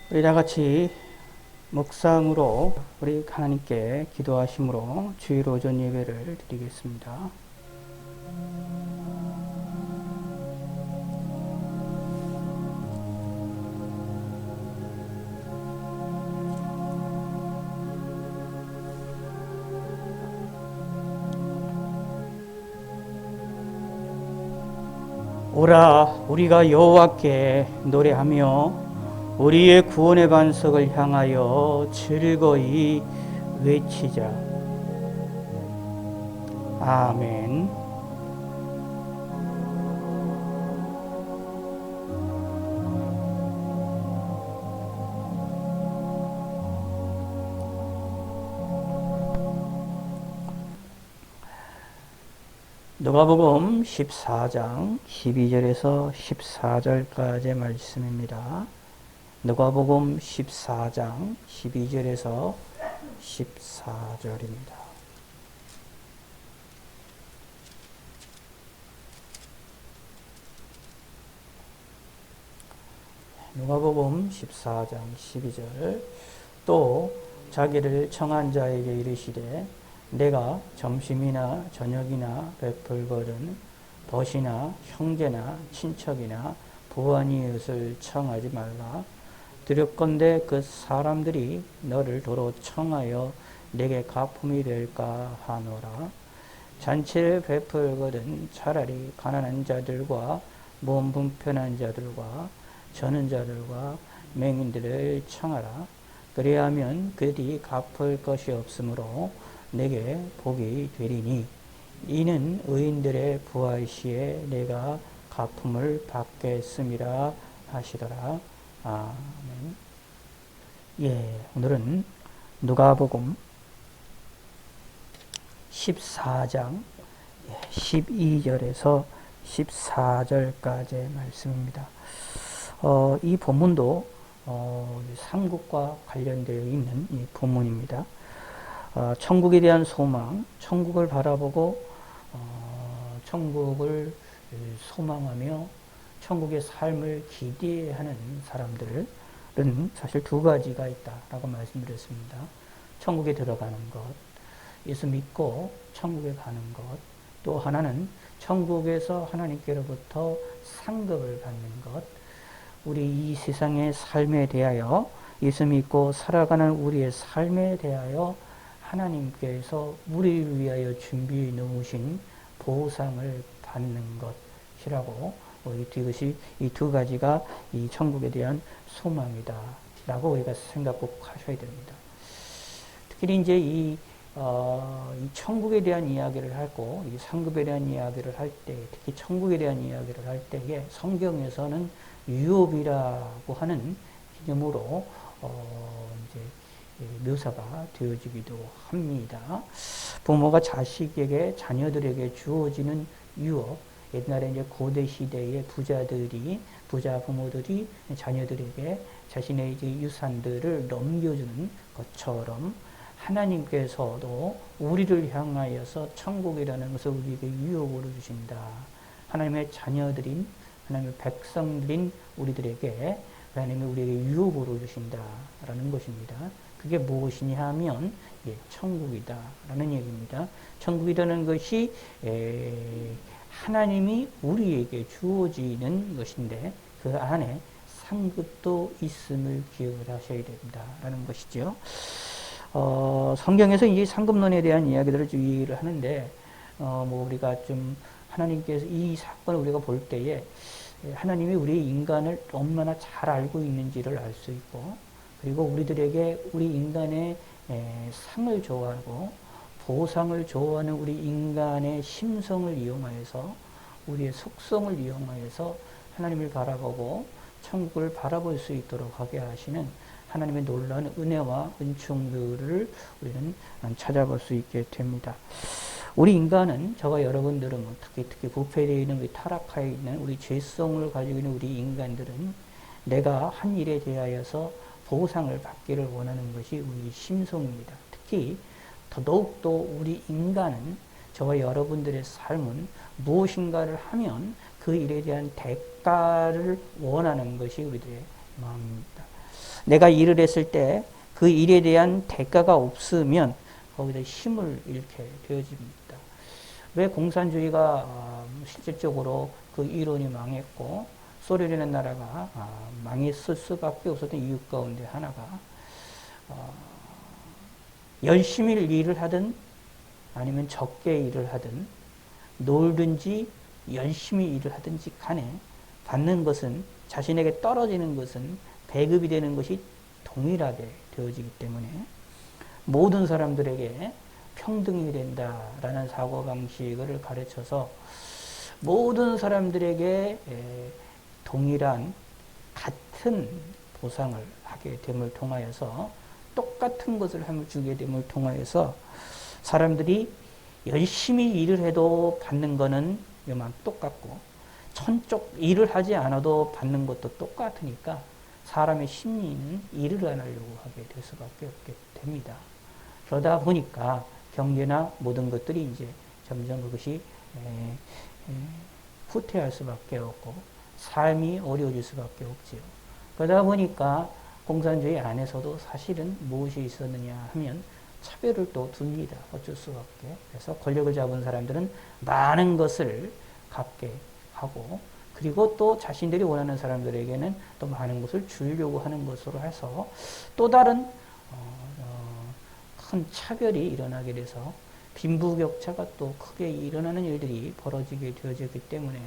우리 다 같이 묵상으로 우리 하나님께 기도하심으로 주일 오전 예배를 드리겠습니다. 오라 우리가 여호와께 노래하며 우리의 구원의 반석을 향하여 즐거이 외치자. 아멘. 누가복음 14장 12절에서 14절까지의 말씀입니다. 누가복음 14장 12절에서 14절입니다. 누가복음 14장 12절. 또 자기를 청한 자에게 이르시되 내가 점심이나 저녁이나 베풀거든 벗이나 형제나 친척이나 부하니웃을 청하지 말라. 두렵건대 그 사람들이 너를 도로 청하여 내게 가품이 될까 하노라. 잔치를 베풀거든 차라리 가난한 자들과 몸 불편한 자들과 저는 자들과 맹인들을 청하라. 그리하면 그들이 갚을 것이 없으므로 내게 복이 되리니 이는 의인들의 부활 시에 내가 갚음을 받겠음이라 하시더라. 아멘. 예, 오늘은 누가복음 14장 12절에서 14절까지의 말씀입니다. 이 본문도 삼국과 관련되어 있는 이 본문입니다. 천국에 대한 소망, 천국을 바라보고 천국을 소망하며 천국의 삶을 기대하는 사람들은 사실 두 가지가 있다라고 말씀드렸습니다. 천국에 들어가는 것, 예수 믿고 천국에 가는 것, 또 하나는 천국에서 하나님께로부터 상급을 받는 것. 우리 이 세상의 삶에 대하여 예수 믿고 살아가는 우리의 삶에 대하여 하나님께서 우리를 위하여 준비해 놓으신 보상을 받는 것이라고, 이것이 이 두 가지가 이 천국에 대한 소망이다 라고 우리가 생각 꼭 하셔야 됩니다. 특히 이제 이 천국에 대한 이야기를 하고 이 상급에 대한 이야기를 할 때, 특히 천국에 대한 이야기를 할 때에 성경에서는 유업이라고 하는 개념으로 이제 묘사가 되어지기도 합니다. 부모가 자식에게, 자녀들에게 주어지는 유업. 옛날에 이제 고대 시대의 부자 부모들이 자녀들에게 자신의 이제 유산들을 넘겨주는 것처럼 하나님께서도 우리를 향하여서 천국이라는 것을 우리에게 유업으로 주신다. 하나님의 자녀들인, 하나님의 백성들인 우리들에게 하나님이 우리에게 유업으로 주신다라는 것입니다. 그게 무엇이냐 하면 천국이다라는 얘기입니다. 천국이라는 것이 하나님이 우리에게 주어지는 것인데 그 안에 상급도 있음을 기억을 하셔야 된다라는 것이죠. 성경에서 이 상급론에 대한 이야기들을 주의를 하는데 우리가 좀 하나님께서 이 사건을 우리가 볼 때에 하나님이 우리 인간을 얼마나 잘 알고 있는지를 알 수 있고, 그리고 우리들에게 우리 인간의 상을 좋아하고 보상을 좋아하는 우리 인간의 심성을 이용하여서, 우리의 속성을 이용하여서 하나님을 바라보고 천국을 바라볼 수 있도록 하게 하시는 하나님의 놀라운 은혜와 은총들을 우리는 찾아볼 수 있게 됩니다. 우리 인간은, 저와 여러분들은 특히 부패되어 있는, 우리 타락하여 있는 우리 죄성을 가지고 있는 우리 인간들은 내가 한 일에 대하여서 보상을 받기를 원하는 것이 우리 심성입니다. 특히 더더욱더 우리 인간은, 저와 여러분들의 삶은 무엇인가를 하면 그 일에 대한 대가를 원하는 것이 우리들의 마음입니다. 내가 일을 했을 때 그 일에 대한 대가가 없으면 거기다 힘을 잃게 되어집니다. 왜 공산주의가 실질적으로 그 이론이 망했고 소련이라는 나라가 망했을 수밖에 없었던 이유 가운데 하나가 열심히 일을 하든 아니면 적게 일을 하든 놀든지 열심히 일을 하든지 간에 받는 것은 자신에게 떨어지는 것은 배급이 되는 것이 동일하게 되어지기 때문에 모든 사람들에게 평등이 된다라는 사고방식을 가르쳐서 모든 사람들에게 동일한 같은 보상을 하게 됨을 통하여서 똑같은 것을 주게 됨을 통하여서 사람들이 열심히 일을 해도 받는 것은 요만 똑같고 천쪽 일을 하지 않아도 받는 것도 똑같으니까 사람의 심리는 일을 안 하려고 하게 될 수밖에 없게 됩니다. 그러다 보니까 경제나 모든 것들이 이제 점점 그것이 후퇴할 수밖에 없고 삶이 어려워질 수밖에 없지요. 그러다 보니까 공산주의 안에서도 사실은 무엇이 있었느냐 하면 차별을 또 둡니다. 어쩔 수밖에. 그래서 권력을 잡은 사람들은 많은 것을 갖게 하고 그리고 또 자신들이 원하는 사람들에게는 또 많은 것을 주려고 하는 것으로 해서 또 다른 큰 차별이 일어나게 돼서 빈부격차가 또 크게 일어나는 일들이 벌어지게 되어졌기 때문에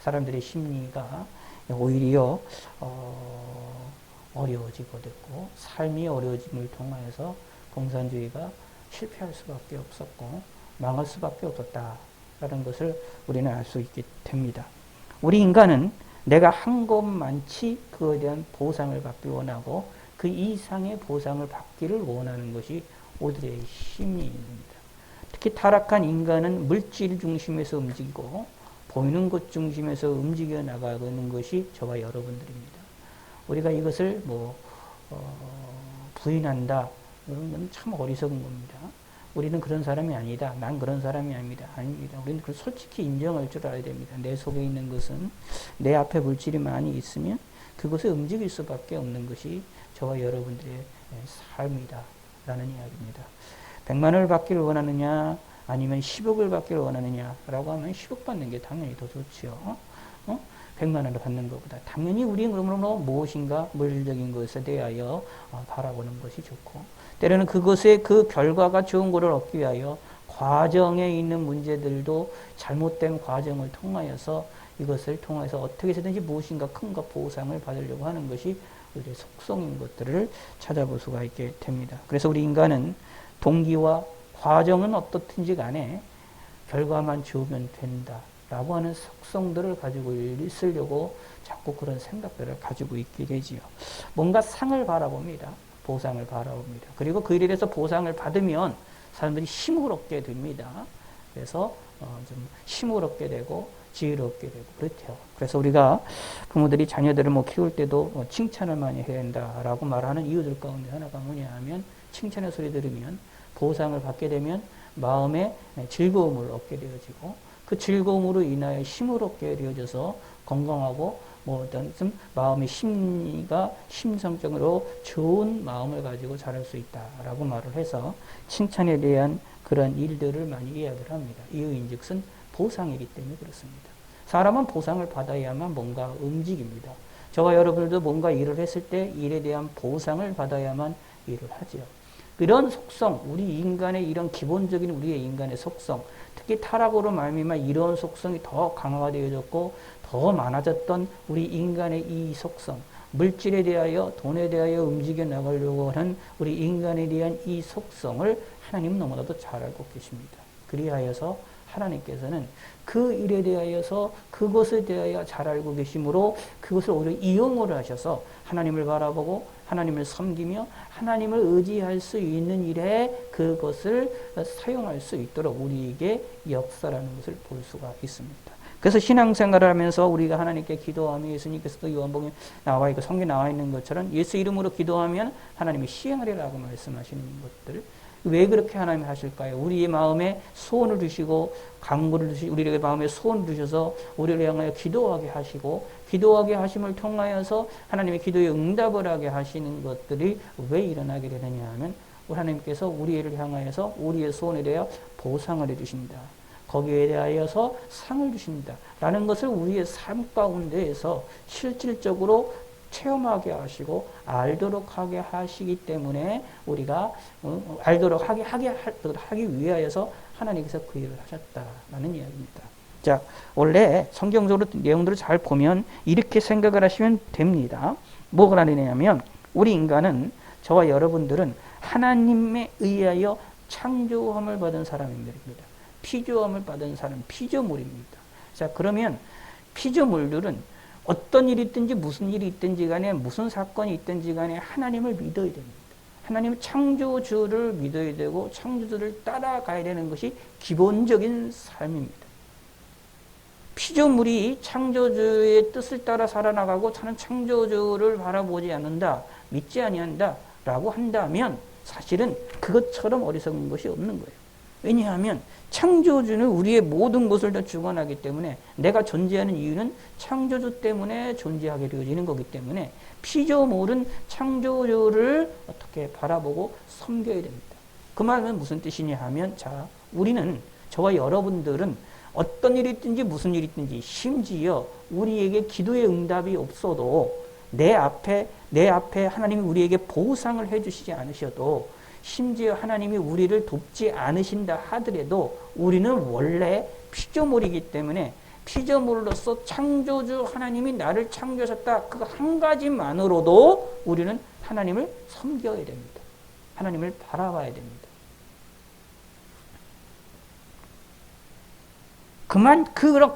사람들의 심리가 오히려 어려워지게 됐고 삶이 어려워짐을 통하여서 공산주의가 실패할 수밖에 없었고 망할 수밖에 없었다라는 것을 우리는 알 수 있게 됩니다. 우리 인간은 내가 한 것만치 그에 대한 보상을 받기 원하고 그 이상의 보상을 받기를 원하는 것이 우리의 심리입니다. 특히 타락한 인간은 물질 중심에서 움직이고 보이는 것 중심에서 움직여 나가는 것이 저와 여러분들입니다. 우리가 이것을 부인한다. 그런 건 참 어리석은 겁니다. 우리는 그런 사람이 아니다. 난 그런 사람이 아닙니다. 아닙니다. 우리는 그걸 솔직히 인정할 줄 알아야 됩니다. 내 속에 있는 것은 내 앞에 물질이 많이 있으면 그것에 움직일 수밖에 없는 것이 저와 여러분들의 삶이다. 라는 이야기입니다. 100만 원을 받기를 원하느냐 아니면 10억을 받기를 원하느냐라고 하면 10억 받는 게 당연히 더 좋죠. 100만 원을 받는 것보다 당연히 우리는 그러므로 무엇인가 물질적인 것에 대하여 바라보는 것이 좋고 때로는 그것의 그 결과가 좋은 것을 얻기 위하여 과정에 있는 문제들도 잘못된 과정을 통하여서 이것을 통해서 어떻게 해서든지 무엇인가 큰 것 보상을 받으려고 하는 것이 우리의 속성인 것들을 찾아볼 수가 있게 됩니다. 그래서 우리 인간은 동기와 과정은 어떻든지 간에 결과만 좋으면 된다라고 하는 속성들을 가지고 있으려고 자꾸 그런 생각들을 가지고 있게 되지요. 뭔가 상을 바라봅니다. 보상을 바라봅니다. 그리고 그 일에 대해서 보상을 받으면 사람들이 힘을 얻게 됩니다. 그래서 좀 힘을 얻게 되고 지혜를 얻게 되고 그렇죠. 그래서 우리가 부모들이 자녀들을 키울 때도 칭찬을 많이 해야 된다라고 말하는 이유들 가운데 하나가 뭐냐 하면 칭찬의 소리 들으면 보상을 받게 되면 마음에 즐거움을 얻게 되어지고 그 즐거움으로 인하여 힘을 얻게 되어져서 건강하고 어떤 마음의 심리가 심성적으로 좋은 마음을 가지고 자랄 수 있다라고 말을 해서 칭찬에 대한 그런 일들을 많이 이야기를 합니다. 이유인즉슨 보상이기 때문에 그렇습니다. 사람은 보상을 받아야만 뭔가 움직입니다. 저와 여러분들도 뭔가 일을 했을 때 일에 대한 보상을 받아야만 일을 하지요. 이런 속성, 우리 인간의 이런 기본적인 우리의 인간의 속성, 특히 타락으로 말미암아 이런 속성이 더 강화가 되어졌고 더 많아졌던 우리 인간의 이 속성, 물질에 대하여 돈에 대하여 움직여 나가려고 하는 우리 인간에 대한 이 속성을 하나님은 너무나도 잘 알고 계십니다. 그리하여서 하나님께서는 그 일에 대하여서 그것에 대하여 잘 알고 계심으로 그것을 오히려 이용을 하셔서 하나님을 바라보고 하나님을 섬기며 하나님을 의지할 수 있는 일에 그것을 사용할 수 있도록 우리에게 역사라는 것을 볼 수가 있습니다. 그래서 신앙생활을 하면서 우리가 하나님께 기도하며 예수님께서도 요한복음에 나와 있고 성경에 나와 있는 것처럼 예수 이름으로 기도하면 하나님이 시행하리라고 말씀하시는 것들, 왜 그렇게 하나님이 하실까요? 우리의 마음에 소원을 주시고 강구를 주시고 우리의 마음에 소원을 주셔서 우리를 향하여 기도하게 하시고 기도하게 하심을 통하여서 하나님의 기도에 응답을 하게 하시는 것들이 왜 일어나게 되느냐 하면 하나님께서 우리를 향하여서 우리의 소원에 대하여 보상을 해주신다. 거기에 대하여서 상을 주신다. 라는 것을 우리의 삶 가운데에서 실질적으로 체험하게 하시고 알도록 하게 하시기 때문에 우리가 알도록 하기 위하여서 하나님께서 그 일을 하셨다라는 이야기입니다. 자, 원래 성경적으로 내용들을 잘 보면 이렇게 생각을 하시면 됩니다. 뭐가 나뉘냐면 우리 인간은 저와 여러분들은 하나님에 의하여 창조함을 받은 사람입니다. 피조함을 받은 사람, 피조물입니다. 자, 그러면 피조물들은 어떤 일이 있든지 무슨 일이 있든지 간에 무슨 사건이 있든지 간에 하나님을 믿어야 됩니다. 하나님 창조주를 믿어야 되고 창조주를 따라가야 되는 것이 기본적인 삶입니다. 피조물이 창조주의 뜻을 따라 살아나가고 저는 창조주를 바라보지 않는다, 믿지 아니한다 라고 한다면 사실은 그것처럼 어리석은 것이 없는 거예요. 왜냐하면 창조주는 우리의 모든 것을 다 주관하기 때문에 내가 존재하는 이유는 창조주 때문에 존재하게 되어지는 거기 때문에 피조물은 창조주를 어떻게 바라보고 섬겨야 됩니다. 그 말은 무슨 뜻이냐 하면 자, 우리는 저와 여러분들은 어떤 일이 있든지 무슨 일이 있든지 심지어 우리에게 기도의 응답이 없어도 내 앞에 하나님이 우리에게 보상을 해주시지 않으셔도 심지어 하나님이 우리를 돕지 않으신다 하더라도 우리는 원래 피조물이기 때문에 피조물로서 창조주 하나님이 나를 창조하셨다. 그 한 가지만으로도 우리는 하나님을 섬겨야 됩니다. 하나님을 바라봐야 됩니다.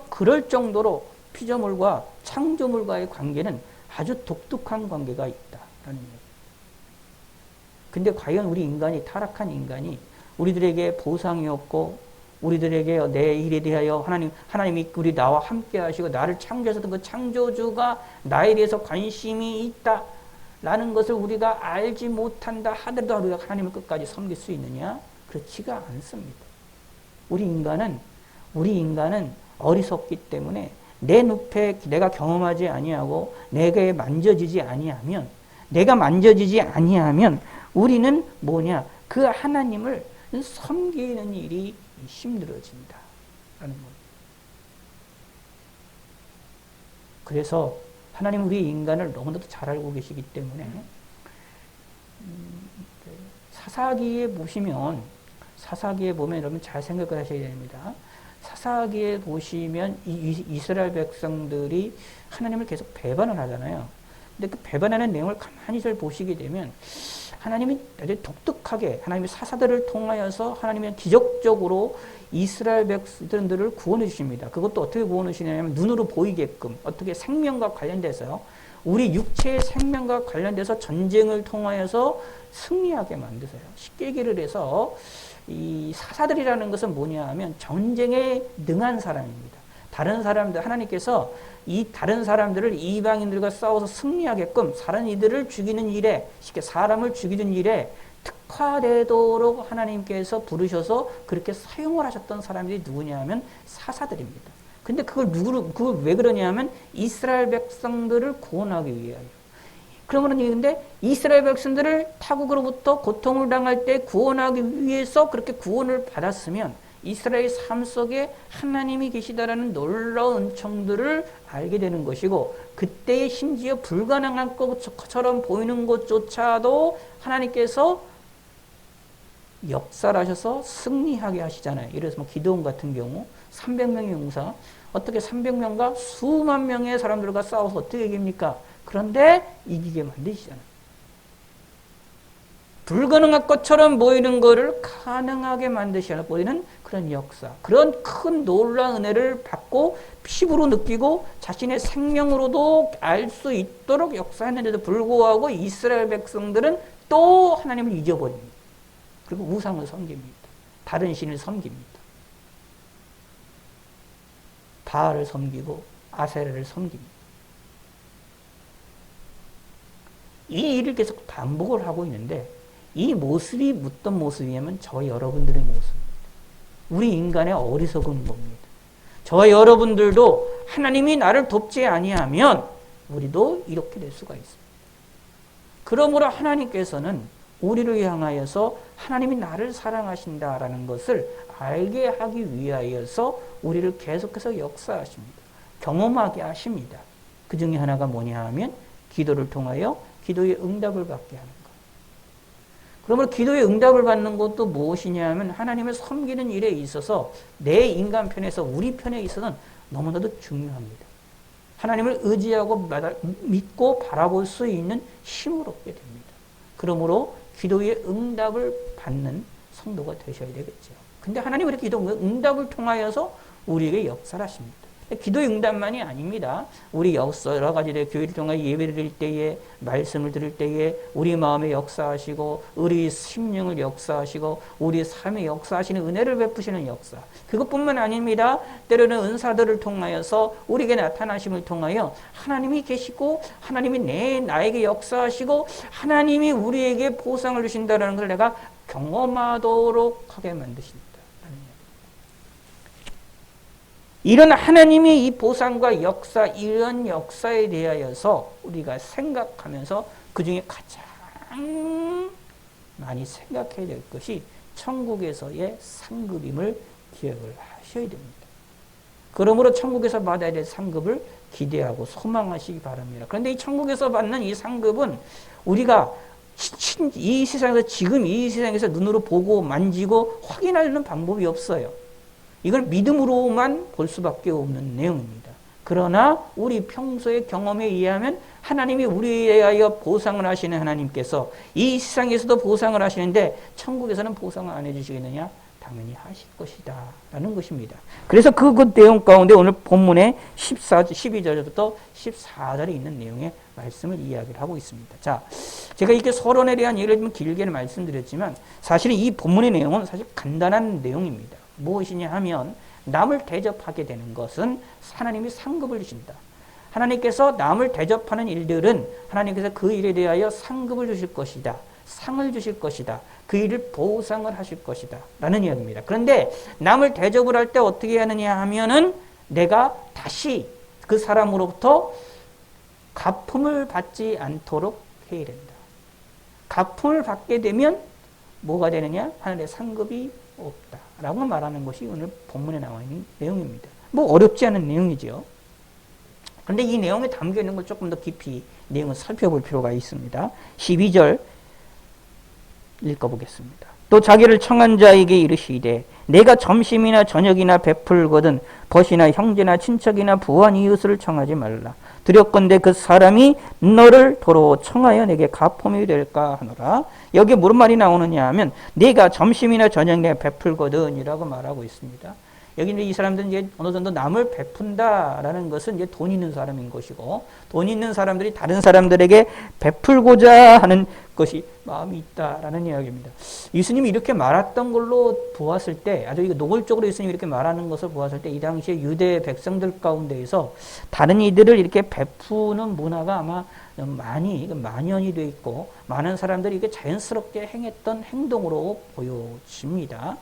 그럴 정도로 피조물과 창조물과의 관계는 아주 독특한 관계가 있다라는 얘기예요. 근데 과연 우리 인간이 타락한 인간이 우리들에게 보상이 없고 우리들에게 내 일에 대하여 하나님이 우리 나와 함께 하시고 나를 창조하셨던 그 창조주가 나에 대해서 관심이 있다라는 것을 우리가 알지 못한다 하더라도 우리가 하나님을 끝까지 섬길 수 있느냐? 그렇지가 않습니다. 우리 인간은 어리석기 때문에 내 늪에 내가 경험하지 아니하고 내게 만져지지 아니하면 우리는 뭐냐? 그 하나님을 섬기는 일이 힘들어진다. 라는 겁니다. 그래서 하나님 우리 인간을 너무나도 잘 알고 계시기 때문에 사사기에 보면 여러분 잘 생각을 하셔야 됩니다. 사사기에 보시면 이스라엘 백성들이 하나님을 계속 배반을 하잖아요. 근데 그 배반하는 내용을 가만히 잘 보시게 되면 하나님이 아주 독특하게 하나님의 사사들을 통하여서 하나님이 기적적으로 이스라엘 백성들을 구원해 주십니다. 그것도 어떻게 구원해 주시냐면 눈으로 보이게끔 어떻게 생명과 관련돼서요. 우리 육체의 생명과 관련돼서 전쟁을 통하여서 승리하게 만드세요. 쉽게 얘기를 해서 이 사사들이라는 것은 뭐냐 하면 전쟁에 능한 사람입니다. 다른 사람들 하나님께서 이 다른 사람들을 이방인들과 싸워서 승리하게끔 다른 이들을 죽이는 일에 쉽게 사람을 죽이는 일에 특화되도록 하나님께서 부르셔서 그렇게 사용을 하셨던 사람들이 누구냐 하면 사사들입니다. 근데 그걸 왜 그러냐면 이스라엘 백성들을 구원하기 위하여. 그러면 근데 이스라엘 백성들을 타국으로부터 고통을 당할 때 구원하기 위해서 그렇게 구원을 받았으면 이스라엘 삶 속에 하나님이 계시다라는 놀라운 은총들을 알게 되는 것이고 그때에 심지어 불가능한 것처럼 보이는 것조차도 하나님께서 역사를 하셔서 승리하게 하시잖아요. 예를 들어서 기드온 같은 경우 300명의 용사 어떻게 300명과 수만 명의 사람들과 싸워서 어떻게 이깁니까? 그런데 이기게 만드시잖아요. 불가능한 것처럼 보이는 것을 가능하게 만드시는 보이는 그런 역사, 그런 큰 놀라운 은혜를 받고 피부로 느끼고 자신의 생명으로도 알 수 있도록 역사했는데도 불구하고 이스라엘 백성들은 또 하나님을 잊어버립니다. 그리고 우상을 섬깁니다. 다른 신을 섬깁니다. 바알을 섬기고 아세라를 섬깁니다. 이 일을 계속 반복을 하고 있는데 이 모습이 어떤 모습이냐면 저 여러분들의 모습입니다. 우리 인간의 어리석은 겁니다. 저 여러분들도 하나님이 나를 돕지 아니하면 우리도 이렇게 될 수가 있습니다. 그러므로 하나님께서는 우리를 향하여서 하나님이 나를 사랑하신다라는 것을 알게 하기 위하여서 우리를 계속해서 역사하십니다. 경험하게 하십니다. 그 중에 하나가 뭐냐 하면 기도를 통하여 기도의 응답을 받게 하는 것. 그러므로 기도의 응답을 받는 것도 무엇이냐 하면 하나님을 섬기는 일에 있어서 내 인간 편에서 우리 편에 있어서는 너무나도 중요합니다. 하나님을 의지하고 믿고 바라볼 수 있는 힘을 얻게 됩니다. 그러므로 기도의 응답을 받는 성도가 되셔야 되겠죠. 근데 하나님은 기도 응답을 통하여서 우리에게 역사를 하십니다. 기도의 응답만이 아닙니다. 우리 여러 가지 교회를 통해 예배를 드릴 때에, 말씀을 들을 때에 우리 마음에 역사하시고 우리 심령을 역사하시고 우리 삶에 역사하시는 은혜를 베푸시는 역사. 그것뿐만 아닙니다. 때로는 은사들을 통하여서 우리에게 나타나심을 통하여 하나님이 계시고 하나님이 나에게 역사하시고 하나님이 우리에게 보상을 주신다는 것을 내가 경험하도록 하게 만드신다. 이런 하나님의 이 보상과 역사, 이런 역사에 대하여서 우리가 생각하면서 그 중에 가장 많이 생각해야 될 것이 천국에서의 상급임을 기억을 하셔야 됩니다. 그러므로 천국에서 받아야 될 상급을 기대하고 소망하시기 바랍니다. 그런데 이 천국에서 받는 이 상급은 우리가 이 세상에서 지금 이 세상에서 눈으로 보고 만지고 확인하는 방법이 없어요. 이걸 믿음으로만 볼 수밖에 없는 내용입니다. 그러나 우리 평소의 경험에 의하면 하나님이 우리에 대하여 보상을 하시는 하나님께서 이 세상에서도 보상을 하시는데 천국에서는 보상을 안 해주시겠느냐? 당연히 하실 것이다 라는 것입니다. 그래서 그 내용 가운데 오늘 본문의 12절부터 14절에 있는 내용의 말씀을 이야기를 하고 있습니다. 자, 제가 이렇게 서론에 대한 얘기를 좀 길게는 말씀드렸지만 사실은 이 본문의 내용은 사실 간단한 내용입니다. 무엇이냐 하면 남을 대접하게 되는 것은 하나님이 상급을 주신다. 하나님께서 남을 대접하는 일들은 하나님께서 그 일에 대하여 상급을 주실 것이다. 상을 주실 것이다. 그 일을 보상을 하실 것이다. 라는 이야기입니다. 그런데 남을 대접을 할 때 어떻게 하느냐 하면은 내가 다시 그 사람으로부터 갚음을 받지 않도록 해야 된다. 갚음을 받게 되면 뭐가 되느냐? 하늘의 상급이 없다. 라고 말하는 것이 오늘 본문에 나와 있는 내용입니다. 뭐 어렵지 않은 내용이죠. 그런데 이 내용에 담겨 있는 걸 조금 더 깊이 내용을 살펴볼 필요가 있습니다. 12절 읽어보겠습니다. 또 자기를 청한 자에게 이르시되 내가 점심이나 저녁이나 베풀거든 벗이나 형제나 친척이나 부한 이웃을 청하지 말라. 두렵건대 그 사람이 너를 도로 청하여 내게 갚음이 될까 하노라. 여기에 무슨 말이 나오느냐 하면 내가 점심이나 저녁에 베풀거든 이라고 말하고 있습니다. 여기 이제 이 사람들은 이제 어느 정도 남을 베푼다라는 것은 이제 돈 있는 사람인 것이고 돈 있는 사람들이 다른 사람들에게 베풀고자 하는 것이 마음이 있다라는 이야기입니다. 예수님이 이렇게 말했던 걸로 보았을 때 아주 노골적으로 예수님이 이렇게 말하는 것을 보았을 때 이 당시에 유대 백성들 가운데에서 다른 이들을 이렇게 베푸는 문화가 아마 많이 만연이 되어 있고 많은 사람들이 이게 자연스럽게 행했던 행동으로 보여집니다.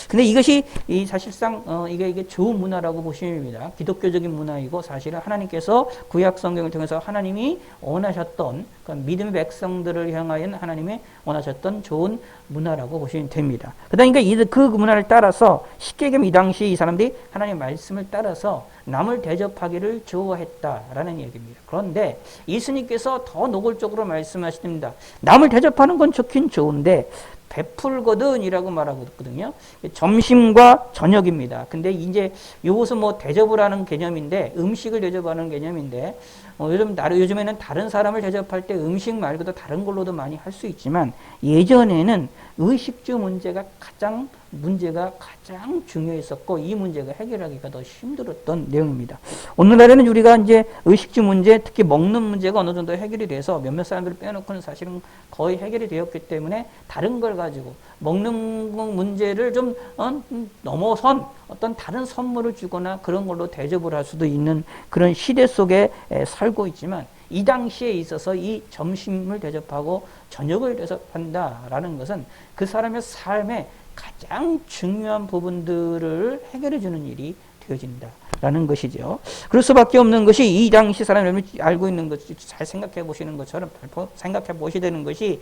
근데 이것이 사실상 이게 좋은 문화라고 보시면 됩니다. 기독교적인 문화이고 사실은 하나님께서 구약 성경을 통해서 하나님이 원하셨던 그러니까 믿음의 백성들을 향하여 하나님의 원하셨던 좋은 문화라고 보시면 됩니다. 그러니까 그 문화를 따라서 쉽게 얘기하면 이 당시 이 사람들이 하나님의 말씀을 따라서 남을 대접하기를 좋아했다라는 얘기입니다. 그런데 예수님께서 더 노골적으로 말씀하십니다. 남을 대접하는 건 좋긴 좋은데 베풀거든 이라고 말하고 있거든요. 점심과 저녁입니다. 근데 이제 이것은 뭐 대접을 하는 개념인데 음식을 대접하는 개념인데 요즘에는 다른 사람을 대접할 때 음식 말고도 다른 걸로도 많이 할 수 있지만 예전에는 의식주 문제가 가장 중요했었고 이 문제가 해결하기가 더 힘들었던 내용입니다. 오늘날에는 우리가 이제 의식주 문제, 특히 먹는 문제가 어느 정도 해결이 돼서 몇몇 사람들을 빼놓고는 사실은 거의 해결이 되었기 때문에 다른 걸 가지고 먹는 문제를 좀 넘어선 어떤 다른 선물을 주거나 그런 걸로 대접을 할 수도 있는 그런 시대 속에 살고 있지만 이 당시에 있어서 이 점심을 대접하고 저녁을 대접한다라는 것은 그 사람의 삶의 가장 중요한 부분들을 해결해 주는 일이 되어진다라는 것이죠. 그럴 수밖에 없는 것이 이 당시 사람이 알고 있는 것, 잘 생각해 보시는 것처럼 생각해 보셔야 되는 것이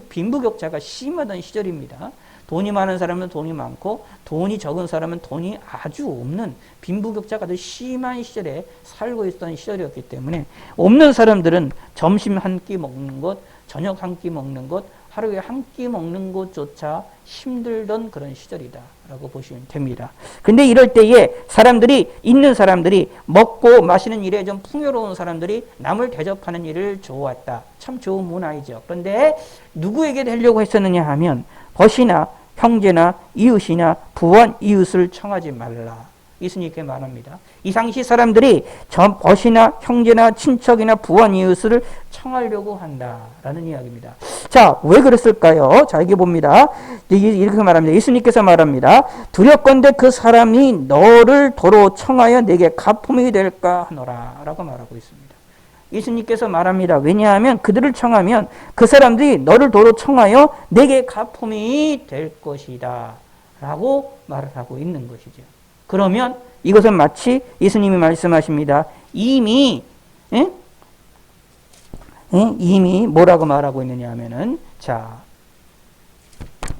빈부격차가 심하던 시절입니다. 돈이 많은 사람은 돈이 많고 돈이 적은 사람은 돈이 아주 없는 빈부격차가 아주 심한 시절에 살고 있던 시절이었기 때문에 없는 사람들은 점심 한 끼 먹는 것, 저녁 한 끼 먹는 것, 하루에 한 끼 먹는 것조차 힘들던 그런 시절이다라고 보시면 됩니다. 근데 이럴 때에 있는 사람들이 먹고 마시는 일에 좀 풍요로운 사람들이 남을 대접하는 일을 좋아했다. 참 좋은 문화이죠. 그런데 누구에게 하려고 했었느냐 하면 벗이나 형제나 이웃이나 부한 이웃을 청하지 말라. 예수님께 말합니다. 이 당시 사람들이 벗이나 형제나 친척이나 부한 이웃을 청하려고 한다라는 이야기입니다. 자, 왜 그랬을까요? 자, 이게 봅니다. 이렇게 말합니다. 예수님께서 말합니다. 두렵건대 그 사람이 너를 도로 청하여 내게 가품이 될까 하노라 라고 말하고 있습니다. 예수님께서 말합니다. 왜냐하면 그들을 청하면 그 사람들이 너를 도로 청하여 내게 가품이 될 것이다 라고 말을 하고 있는 것이죠. 그러면 이것은 마치 예수님이 말씀하십니다. 이미 뭐라고 말하고 있느냐 하면은, 자,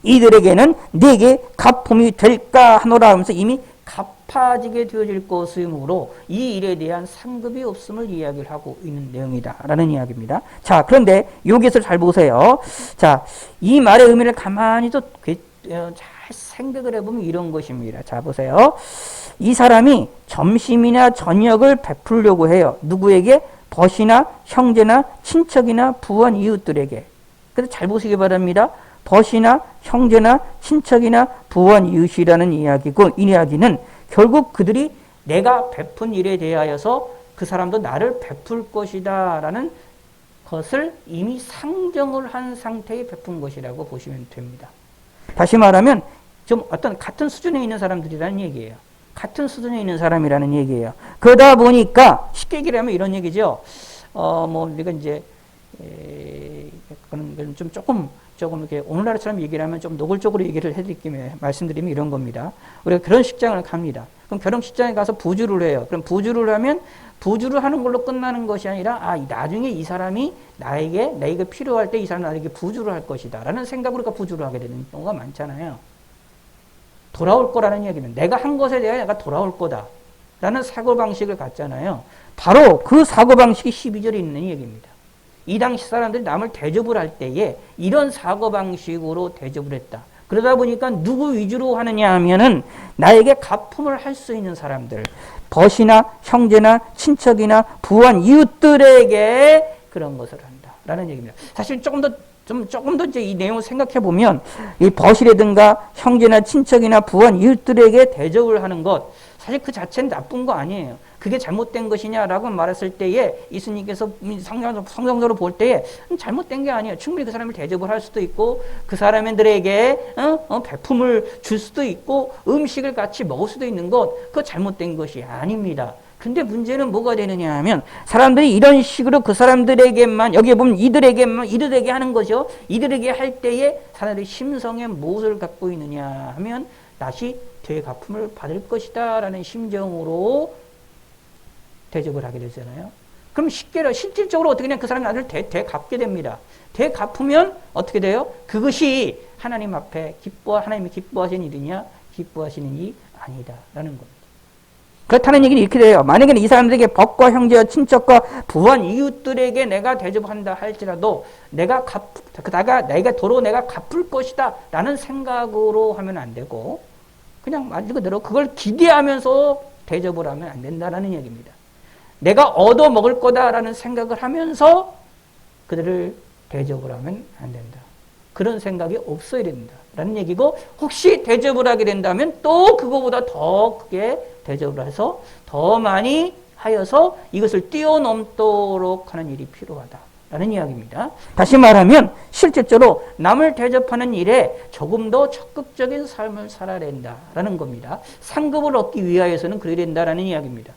이들에게는 내게 가품이 될까 하노라 하면서 이미 갚아지게 되어질 것이므로 이 일에 대한 상급이 없음을 이야기를 하고 있는 내용이다라는 이야기입니다. 자, 그런데 여기서 잘 보세요. 자, 이 말의 의미를 가만히 또 잘 생각을 해보면 이런 것입니다. 자, 보세요. 이 사람이 점심이나 저녁을 베풀려고 해요. 누구에게? 벗이나 형제나 친척이나 부한 이웃들에게. 그래서 잘 보시기 바랍니다. 벗이나 형제나 친척이나 부한 이웃이라는 이야기고, 이 이야기는 결국 그들이 내가 베푼 일에 대하여서 그 사람도 나를 베풀 것이다 라는 것을 이미 상정을 한 상태에 베푼 것이라고 보시면 됩니다. 다시 말하면 좀 어떤 같은 수준에 있는 사람들이라는 얘기예요. 같은 수준에 있는 사람이라는 얘기예요. 그러다 보니까 쉽게 얘기를 하면 이런 얘기죠. 우리가 이제 그런 좀 조금 이렇게 오늘날처럼 얘기를 하면 좀 노골적으로 얘기를 말씀드리면 이런 겁니다. 우리가 결혼식장을 갑니다. 그럼 결혼식장에 가서 부주를 해요. 그럼 부주를 하면 부주를 하는 걸로 끝나는 것이 아니라 나중에 이 사람이 내가 필요할 때 이 사람이 나에게 부주를 할 것이다 라는 생각으로 부주를 하게 되는 경우가 많잖아요. 돌아올 거라는 이야기는 내가 한 것에 대해 내가 돌아올 거다 라는 사고방식을 갖잖아요. 바로 그 사고방식이 12절에 있는 얘기입니다. 이 당시 사람들이 남을 대접을 할 때에 이런 사고방식으로 대접을 했다. 그러다 보니까 누구 위주로 하느냐 하면은 나에게 가품을 할 수 있는 사람들, 벗이나 형제나 친척이나 부한 이웃들에게 그런 것을 한다 라는 얘기입니다. 사실 조금 더 이제 이 내용을 생각해 보면 이 벗이라든가 형제나 친척이나 부한 이웃들에게 대접을 하는 것, 사실 그 자체는 나쁜 거 아니에요. 그게 잘못된 것이냐라고 말했을 때에 예수님께서 성경적으로 볼 때에 잘못된 게 아니에요. 충분히 그 사람을 대접을 할 수도 있고 그 사람들에게 배품을 줄 수도 있고 음식을 같이 먹을 수도 있는 것, 그거 잘못된 것이 아닙니다. 근데 문제는 뭐가 되느냐 하면 사람들이 이런 식으로 그 사람들에게만, 여기에 보면 이들에게 하는 거죠. 이들에게 할 때에 사람들이 심성에 무엇을 갖고 있느냐 하면 다시 되갚음을 받을 것이다 라는 심정으로 대접을 하게 되잖아요. 그럼 실질적으로 어떻게 그냥 그 사람이 나를 되갚게 됩니다. 되갚으면 어떻게 돼요? 그것이 하나님 앞에 하나님이 기뻐하시는 일이냐? 기뻐하시는 일이 아니다 라는 겁니다. 그렇다는 얘기는 이렇게 돼요. 만약에 이 사람들에게 벗과 형제와 친척과 부한 이웃들에게 내가 대접한다 할지라도 내가 도로 내가 갚을 것이다 라는 생각으로 하면 안 되고 그냥 말 그대로 그걸 기대하면서 대접을 하면 안 된다라는 얘기입니다. 내가 얻어 먹을 거다라는 생각을 하면서 그들을 대접을 하면 안 된다. 그런 생각이 없어야 된다라는 얘기고, 혹시 대접을 하게 된다면 또 그거보다 더 크게 대접을 해서 더 많이 하여서 이것을 뛰어넘도록 하는 일이 필요하다라는 이야기입니다. 다시 말하면 실질적으로 남을 대접하는 일에 조금 더 적극적인 삶을 살아야 된다라는 겁니다. 상급을 얻기 위하여서는 그래야 된다라는 이야기입니다.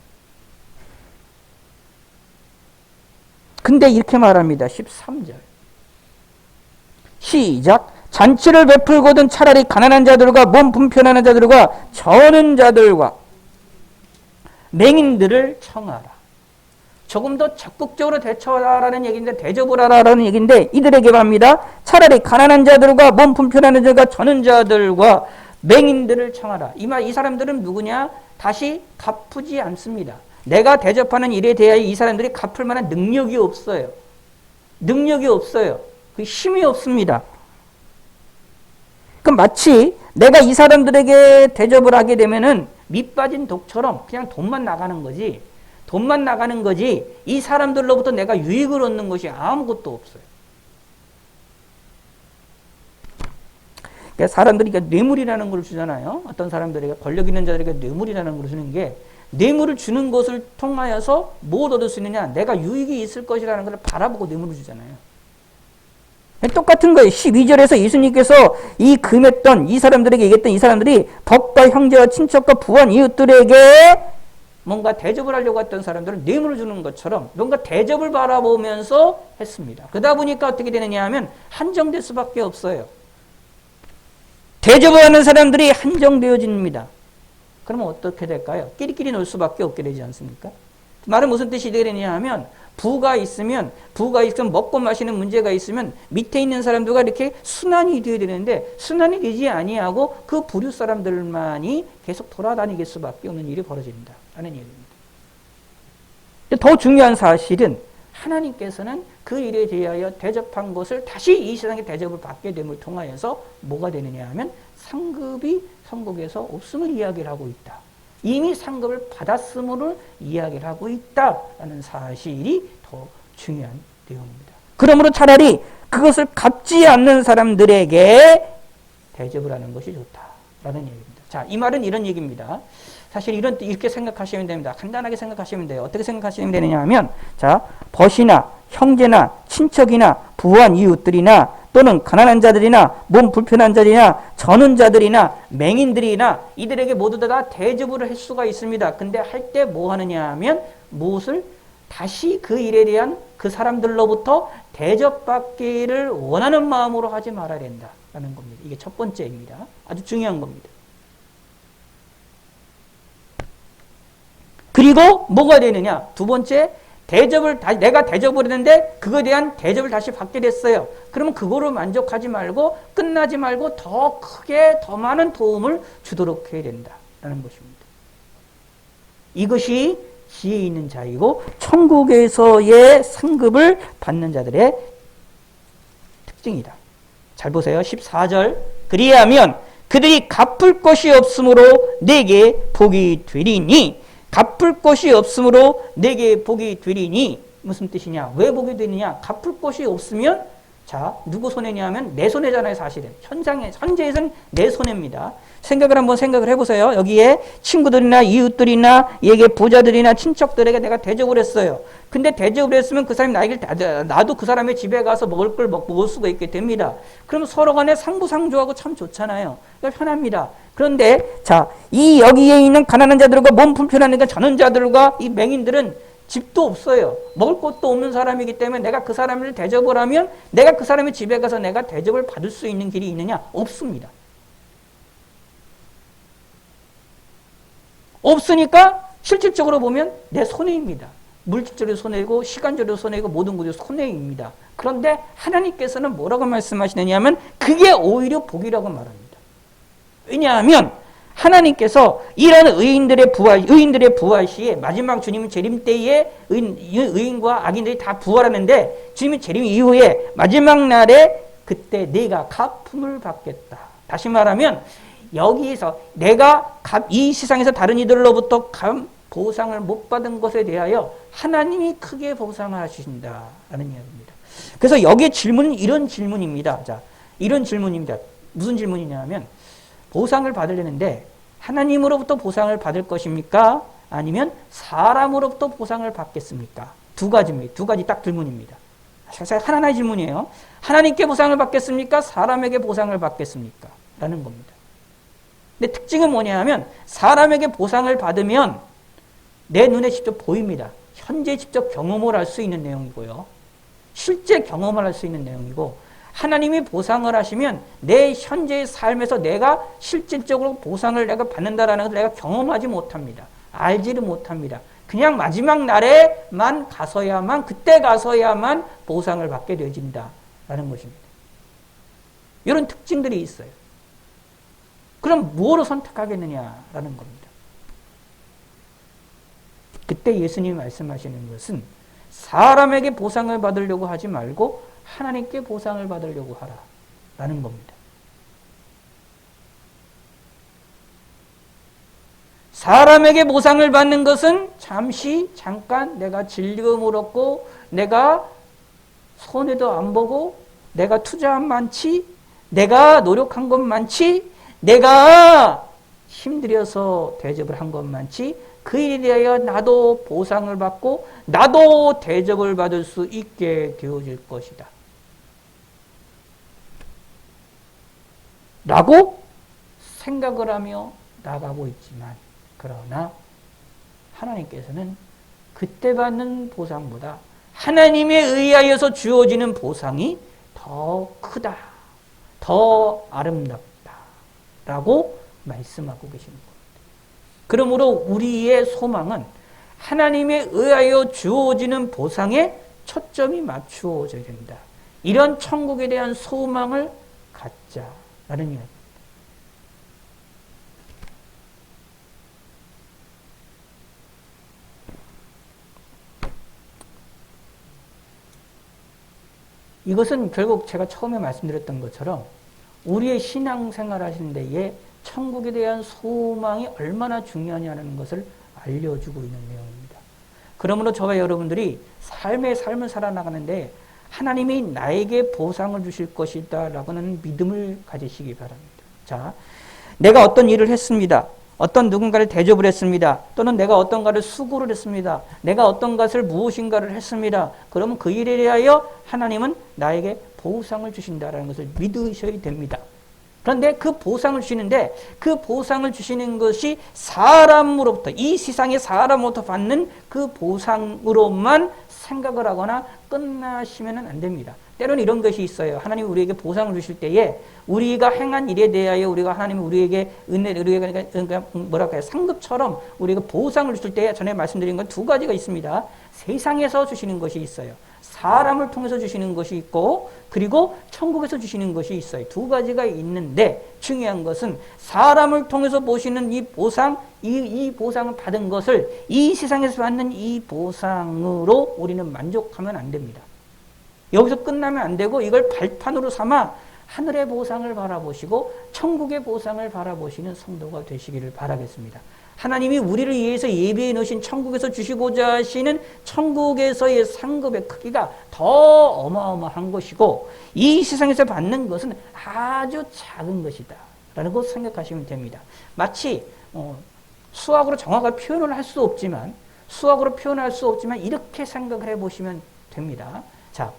근데 이렇게 말합니다. 13절. 시작. 잔치를 베풀거든 차라리 가난한 자들과 몸 불편한 자들과 저는 자들과 맹인들을 청하라. 조금 더 적극적으로 대처하라는 얘기인데, 대접을 하라는 얘기인데, 이들에게 말합니다. 차라리 가난한 자들과 몸 불편한 자들과 저는 자들과 맹인들을 청하라. 이 사람들은 누구냐? 다시 갚지 않습니다. 내가 대접하는 일에 대하여 이 사람들이 갚을 만한 능력이 없어요. 능력이 없어요. 그 힘이 없습니다. 그럼 마치 내가 이 사람들에게 대접을 하게 되면은 밑빠진 독처럼 그냥 돈만 나가는 거지. 돈만 나가는 거지. 이 사람들로부터 내가 유익을 얻는 것이 아무것도 없어요. 그러니까 사람들이 뇌물이라는 걸 주잖아요. 어떤 사람들에게, 권력 있는 자들에게 뇌물이라는 걸 주는 게, 뇌물을 주는 것을 통하여서 뭘 얻을 수 있느냐? 내가 유익이 있을 것이라는 걸 바라보고 뇌물을 주잖아요. 똑같은 거예요. 12절에서 예수님께서 이 금했던 이 사람들에게 얘기했던 이 사람들이 법과 형제와 친척과 부한 이웃들에게 뭔가 대접을 하려고 했던 사람들은 뇌물을 주는 것처럼 뭔가 대접을 바라보면서 했습니다. 그러다 보니까 어떻게 되느냐 하면 한정될 수밖에 없어요. 대접을 하는 사람들이 한정되어집니다. 그러면 어떻게 될까요? 끼리끼리 놀 수밖에 없게 되지 않습니까? 말은 무슨 뜻이 되느냐 하면 부가 있으면 먹고 마시는 문제가 있으면 밑에 있는 사람들과 이렇게 순환이 되어야 되는데 순환이 되지 아니하고 그 부류 사람들만이 계속 돌아다니게 수밖에 없는 일이 벌어진다 라는 얘기입니다. 더 중요한 사실은 하나님께서는 그 일에 대하여 대접한 것을 다시 이 세상에 대접을 받게 됨을 통하여서 뭐가 되느냐 하면 상급이 천국에서 없음을 이야기를 하고 있다. 이미 상급을 받았음을 이야기를 하고 있다라는 사실이 더 중요한 내용입니다. 그러므로 차라리 그것을 갚지 않는 사람들에게 대접을 하는 것이 좋다라는 얘기입니다. 자, 이 말은 이런 얘기입니다. 사실 이렇게 생각하시면 됩니다. 간단하게 생각하시면 돼요. 어떻게 생각하시면 되느냐 하면, 자, 벗이나 형제나 친척이나 부한 이웃들이나 또는 가난한 자들이나 몸 불편한 자들이나 저는 자들이나 맹인들이나 이들에게 모두 다 대접을 할 수가 있습니다. 근데 할 때 뭐 하느냐 하면 무엇을 다시 그 일에 대한 그 사람들로부터 대접받기를 원하는 마음으로 하지 말아야 된다라는 겁니다. 이게 첫 번째입니다. 아주 중요한 겁니다. 그리고 뭐가 되느냐? 두 번째, 내가 대접을 했는데 그거에 대한 대접을 다시 받게 됐어요. 그러면 그거로 만족하지 말고 끝나지 말고 더 크게 더 많은 도움을 주도록 해야 된다라는 것입니다. 이것이 지혜 있는 자이고 천국에서의 상급을 받는 자들의 특징이다. 잘 보세요. 14절. 그리하면 그들이 갚을 것이 없으므로 내게 복이 되리니, 갚을 것이 없으므로 내게 복이 되리니 무슨 뜻이냐? 왜 복이 되느냐? 갚을 것이 없으면, 자, 누구 손해냐 하면 내 손해잖아요. 사실은 현재에서는 내 손해입니다. 생각을 해보세요. 여기에 친구들이나 이웃들이나 얘게 부자들이나 친척들에게 내가 대접을 했어요. 근데 대접을 했으면 그 사람이 나도 그 사람의 집에 가서 먹을 걸 먹을 수가 있게 됩니다. 그럼 서로 간에 상부상조하고 참 좋잖아요. 그러니까 편합니다. 그런데 자, 이 여기에 있는 가난한 자들과 몸 불편한 저는 자들과 이 맹인들은 집도 없어요. 먹을 것도 없는 사람이기 때문에 내가 그 사람을 대접을 하면 내가 그 사람의 집에 가서 내가 대접을 받을 수 있는 길이 있느냐? 없습니다. 없으니까 실질적으로 보면 내 손해입니다. 물질적으로 손해고 시간적으로 손해고 모든 것이 손해입니다. 그런데 하나님께서는 뭐라고 말씀하시느냐 하면 그게 오히려 복이라고 말합니다. 왜냐하면 하나님께서 이런 의인들의 부활 시에 마지막 주님의 재림 때에 의인과 악인들이 다 부활하는데 주님의 재림 이후에 마지막 날에 그때 내가 갚음을 받겠다. 다시 말하면 여기에서 내가 이 세상에서 다른 이들로부터 보상을 못 받은 것에 대하여 하나님이 크게 보상을 하신다라는 이야기입니다. 그래서 여기에 질문은 이런 질문입니다. 자, 이런 질문입니다. 무슨 질문이냐 하면 보상을 받으려는데 하나님으로부터 보상을 받을 것입니까? 아니면 사람으로부터 보상을 받겠습니까? 두 가지 딱 질문입니다. 하나의 질문이에요. 하나님께 보상을 받겠습니까? 사람에게 보상을 받겠습니까? 라는 겁니다. 근데 특징은 뭐냐 하면 사람에게 보상을 받으면 내 눈에 직접 보입니다. 현재 직접 경험을 할 수 있는 내용이고요. 실제 경험을 할 수 있는 내용이고, 하나님이 보상을 하시면 내 현재의 삶에서 내가 실질적으로 보상을 내가 받는다라는 것을 내가 경험하지 못합니다. 알지를 못합니다. 그냥 마지막 날에만 가서야만, 그때 가서야만 보상을 받게 되어진다라는 것입니다. 이런 특징들이 있어요. 그럼 무엇을 선택하겠느냐라는 겁니다. 그때 예수님이 말씀하시는 것은 사람에게 보상을 받으려고 하지 말고 하나님께 보상을 받으려고 하라라는 겁니다. 사람에게 보상을 받는 것은 잠깐 내가 즐거움을 얻고 내가 손해도 안 보고 내가 투자한 많지, 내가 노력한 것 많지, 내가 힘들여서 대접을 한 것 많지, 그 일에 대하여 나도 보상을 받고 나도 대접을 받을 수 있게 되어질 것이다 라고 생각을 하며 나가고 있지만, 그러나 하나님께서는 그때 받는 보상보다 하나님에 의하여서 주어지는 보상이 더 크다, 더 아름답다 라고 말씀하고 계시는 겁니다. 그러므로 우리의 소망은 하나님에 의하여 주어지는 보상에 초점이 맞추어져야 된다. 이런 천국에 대한 소망을 갖자라는 이야기입니다. 이것은 결국 제가 처음에 말씀드렸던 것처럼 우리의 신앙생활 하시는 데에 천국에 대한 소망이 얼마나 중요하냐는 것을 알려주고 있는 내용입니다. 그러므로 저와 여러분들이 삶을 살아나가는데 하나님이 나에게 보상을 주실 것이다 라고는 믿음을 가지시기 바랍니다. 자, 내가 어떤 일을 했습니다. 어떤 누군가를 대접을 했습니다. 또는 내가 어떤가를 수고를 했습니다. 내가 어떤 것을 무엇인가를 했습니다. 그러면 그 일에 대하여 하나님은 나에게 보상을 주신다는 것을 믿으셔야 됩니다. 그런데 그 보상을 주시는데 그 보상을 주시는 것이 사람으로부터, 이 세상의 사람으로부터 받는 그 보상으로만 생각을 하거나 끝나시면 안 됩니다. 때로는 이런 것이 있어요. 하나님이 우리에게 보상을 주실 때에 우리가 행한 일에 대하여 우리가 하나님이 우리에게 그러니까 뭐랄까요, 상급처럼 우리가 보상을 주실 때에 전에 말씀드린 건 두 가지가 있습니다. 세상에서 주시는 것이 있어요. 사람을 통해서 주시는 것이 있고, 그리고 천국에서 주시는 것이 있어요. 두 가지가 있는데 중요한 것은 사람을 통해서 보시는 이 보상, 이 보상을 받은 것을 이 세상에서 받는 이 보상으로 우리는 만족하면 안 됩니다. 여기서 끝나면 안 되고 이걸 발판으로 삼아 하늘의 보상을 바라보시고 천국의 보상을 바라보시는 성도가 되시기를 바라겠습니다. 하나님이 우리를 위해서 예비해 놓으신 천국에서 주시고자 하시는 천국에서의 상급의 크기가 더 어마어마한 것이고 이 세상에서 받는 것은 아주 작은 것이다 라는 것 생각하시면 됩니다. 마치 수학으로 정확하게 표현을 할 수 없지만 이렇게 생각을 해보시면 됩니다. 자,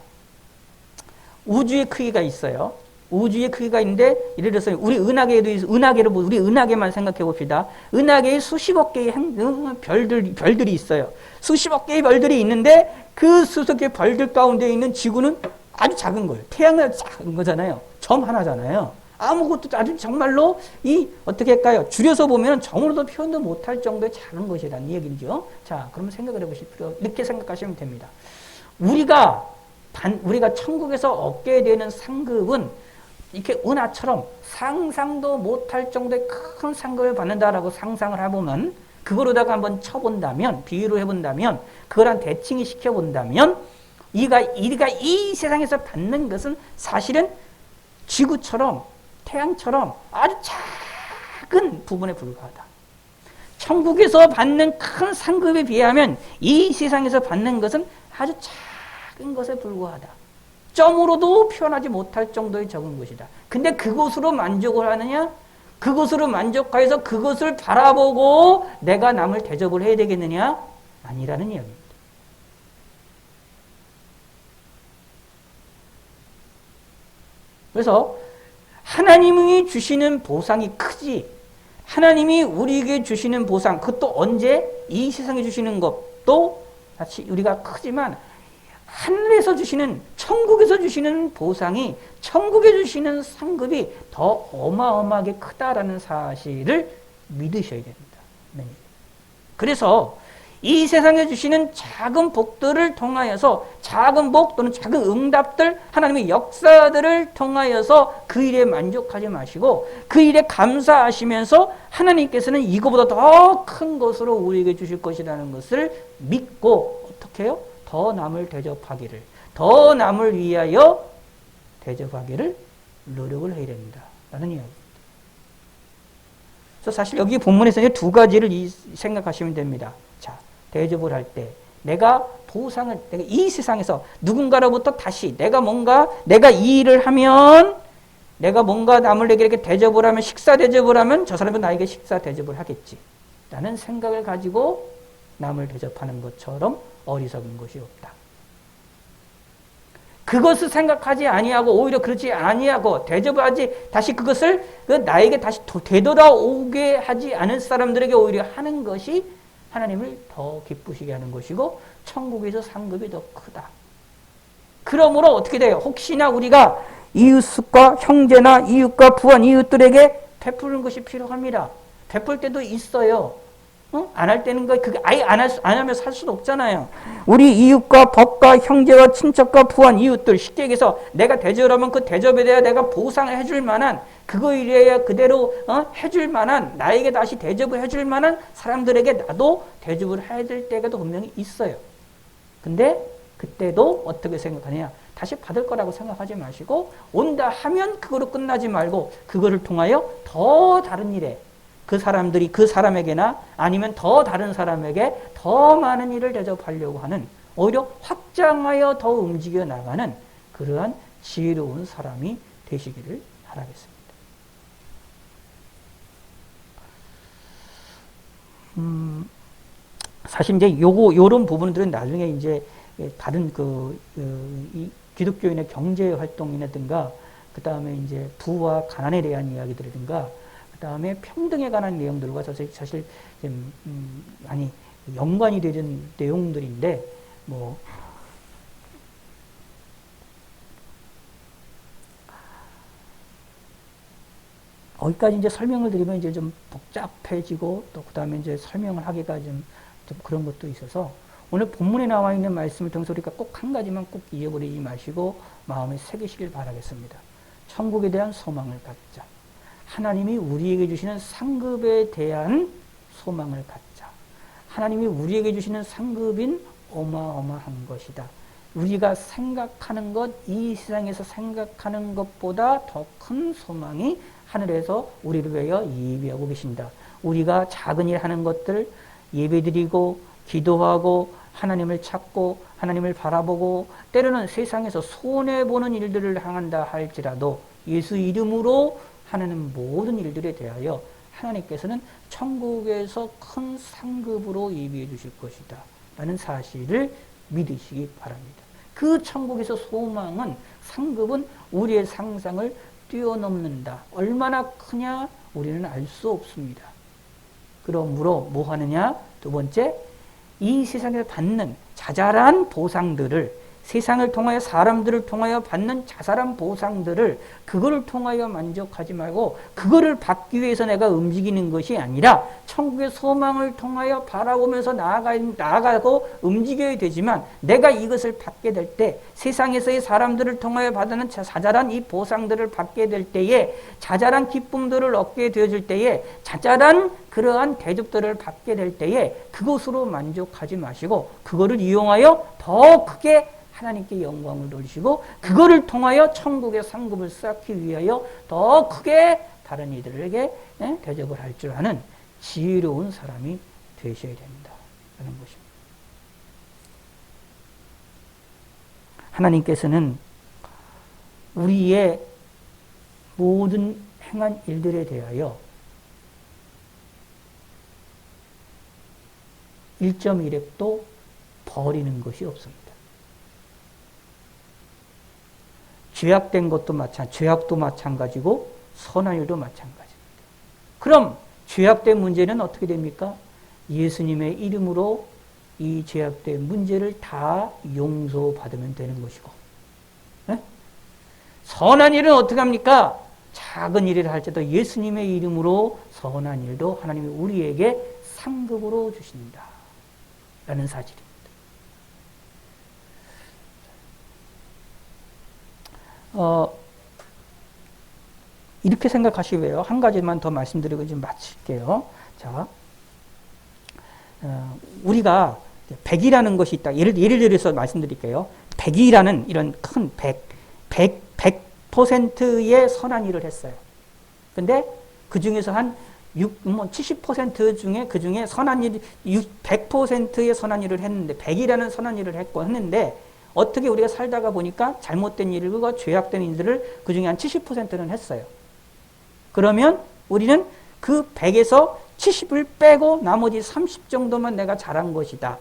우주의 크기가 있어요. 우주의 크기가 있는데, 예를 들어서 우리 우리 은하계만 생각해 봅시다. 은하계에 수십억 개의 별들이 있어요. 수십억 개의 별들이 있는데 그 수십억 개의 별들 가운데 있는 지구는 아주 작은 거예요. 태양은 작은 거잖아요. 점 하나잖아요. 아무것도 아주 정말로 어떻게 할까요? 줄여서 보면 점으로도 표현도 못할 정도의 작은 것이라는 얘기죠. 자, 그러면 생각을 해보실 필요, 이렇게 생각하시면 됩니다. 우리가 천국에서 얻게 되는 상급은 이렇게 은하처럼 상상도 못할 정도의 큰 상급을 받는다라고 상상을 해보면, 그거로다가 한번 쳐본다면, 비유를 해본다면, 그걸 한 대칭이 시켜본다면, 우리가 이 세상에서 받는 것은 사실은 지구처럼, 태양처럼 아주 작은 부분에 불과하다. 천국에서 받는 큰 상급에 비하면 이 세상에서 받는 것은 아주 작은 것에 불과하다. 점으로도 표현하지 못할 정도의 적은 것이다. 근데 그것으로 만족을 하느냐? 그것으로 만족해서 그것을 바라보고 내가 남을 대접을 해야 되겠느냐? 아니라는 이야기입니다. 그래서 하나님이 주시는 보상이 크지, 하나님이 우리에게 주시는 보상, 그것도 언제? 이 세상에 주시는 것도 마치 우리가 크지만 하늘에서 주시는, 천국에서 주시는 보상이, 천국에 주시는 상급이 더 어마어마하게 크다라는 사실을 믿으셔야 됩니다. 네. 그래서 이 세상에 주시는 작은 복들을 통하여서, 작은 복 또는 작은 응답들, 하나님의 역사들을 통하여서 그 일에 만족하지 마시고 그 일에 감사하시면서 하나님께서는 이거보다 더 큰 것으로 우리에게 주실 것이라는 것을 믿고 어떻게 해요? 더 남을 대접하기를, 더 남을 위하여 대접하기를 노력을 해야 된다 라는 이야기입니다. 그래서 사실 여기 본문에서 두 가지를 생각하시면 됩니다. 자, 대접을 할 때 내가 보상을, 내가 이 세상에서 누군가로부터 다시 내가 이 일을 하면, 내가 뭔가 남을 이렇게 대접을 하면, 식사 대접을 하면 저 사람은 나에게 식사 대접을 하겠지 라는 생각을 가지고 남을 대접하는 것처럼 어리석은 것이 없다. 그것을 생각하지 아니하고 오히려 그렇지 아니하고 대접을 하지, 다시 그것을 나에게 다시 되돌아오게 하지 않은 사람들에게 오히려 하는 것이 하나님을 더 기쁘시게 하는 것이고 천국에서 상급이 더 크다. 그러므로 어떻게 돼요? 혹시나 우리가 이웃과 형제나 이웃과 부한 이웃들에게 베푸는 것이 필요합니다. 베풀 때도 있어요. 안 할 때는 그게 아예 안 하면 살 수도 없잖아요. 우리 이웃과 법과 형제와 친척과 부한 이웃들, 쉽게 얘기해서 내가 대접을 하면 그 대접에 대해 내가 보상을 해줄 만한, 그거 이래야 그대로 해줄 만한, 나에게 다시 대접을 해줄 만한 사람들에게 나도 대접을 해야 될 때가 분명히 있어요. 근데 그때도 어떻게 생각하냐? 다시 받을 거라고 생각하지 마시고 온다 하면 그거로 끝나지 말고 그거를 통하여 더 다른 일에, 그 사람에게나 아니면 더 다른 사람에게 더 많은 일을 대접하려고 하는, 오히려 확장하여 더 움직여 나가는 그러한 지혜로운 사람이 되시기를 바라겠습니다. 사실 이제 요런 부분들은 나중에 이제 다른 이 기독교인의 경제 활동이라든가, 그 다음에 이제 부와 가난에 대한 이야기들이든가, 그 다음에 평등에 관한 내용들과 사실 많이 연관이 되는 내용들인데, 거기까지 이제 설명을 드리면 이제 좀 복잡해지고, 또 그 다음에 이제 설명을 하기가 좀 그런 것도 있어서, 오늘 본문에 나와 있는 말씀을 통해서 우리가 꼭 한 가지만 꼭 잊어버리지 마시고 마음에 새기시길 바라겠습니다. 천국에 대한 소망을 갖자. 하나님이 우리에게 주시는 상급에 대한 소망을 갖자. 하나님이 우리에게 주시는 상급인 어마어마한 것이다. 우리가 생각하는 것, 이 세상에서 생각하는 것보다 더 큰 소망이 하늘에서 우리를 위하여 예비하고 계신다. 우리가 작은 일 하는 것들, 예배드리고 기도하고 하나님을 찾고 하나님을 바라보고 때로는 세상에서 손해보는 일들을 행한다 할지라도 예수 이름으로 하는 모든 일들에 대하여 하나님께서는 천국에서 큰 상급으로 예비해 주실 것이다 라는 사실을 믿으시기 바랍니다. 그 천국에서 소망은, 상급은 우리의 상상을 뛰어넘는다. 얼마나 크냐 우리는 알 수 없습니다. 그러므로 뭐 하느냐? 두 번째, 이 세상에서 받는 자잘한 보상들을, 세상을 통하여 사람들을 통하여 받는 자잘한 보상들을, 그거를 통하여 만족하지 말고 그거를 받기 위해서 내가 움직이는 것이 아니라 천국의 소망을 통하여 바라보면서 나아가고 움직여야 되지만, 내가 이것을 받게 될 때, 세상에서의 사람들을 통하여 받는 자잘한 이 보상들을 받게 될 때에, 자잘한 기쁨들을 얻게 되어질 때에, 자잘한 그러한 대접들을 받게 될 때에 그것으로 만족하지 마시고 그거를 이용하여 더 크게 하나님께 영광을 돌리시고 그거를 통하여 천국의 상급을 쌓기 위하여 더 크게 다른 이들에게 대접을 할 줄 아는 지혜로운 사람이 되셔야 된다 라는 것입니다. 하나님께서는 우리의 모든 행한 일들에 대하여 1.1획도 버리는 것이 없습니다. 죄악된 것도 죄악도 마찬가지고 선한 일도 마찬가지입니다. 그럼 죄악된 문제는 어떻게 됩니까? 예수님의 이름으로 이 죄악된 문제를 다 용서받으면 되는 것이고, 네? 선한 일은 어떻게 합니까? 작은 일이라 할지라도 예수님의 이름으로 선한 일도 하나님이 우리에게 상급으로 주신다 라는 사실입니다. 이렇게 생각하시고요. 한 가지만 더 말씀드리고 좀 마칠게요. 자, 우리가 100이라는 것이 있다. 예를 들어서 말씀드릴게요. 100이라는 이런 큰 100%의 선한 일을 했어요. 근데 그 중에서 한 70% 중에 그 중에 선한 일, 100%의 선한 일을 했는데, 100이라는 선한 일을 했는데, 어떻게 우리가 살다가 보니까 잘못된 일과 죄악된 일들을 그 중에 한 70%는 했어요. 그러면 우리는 그 100에서 70을 빼고 나머지 30 정도만 내가 잘한 것이다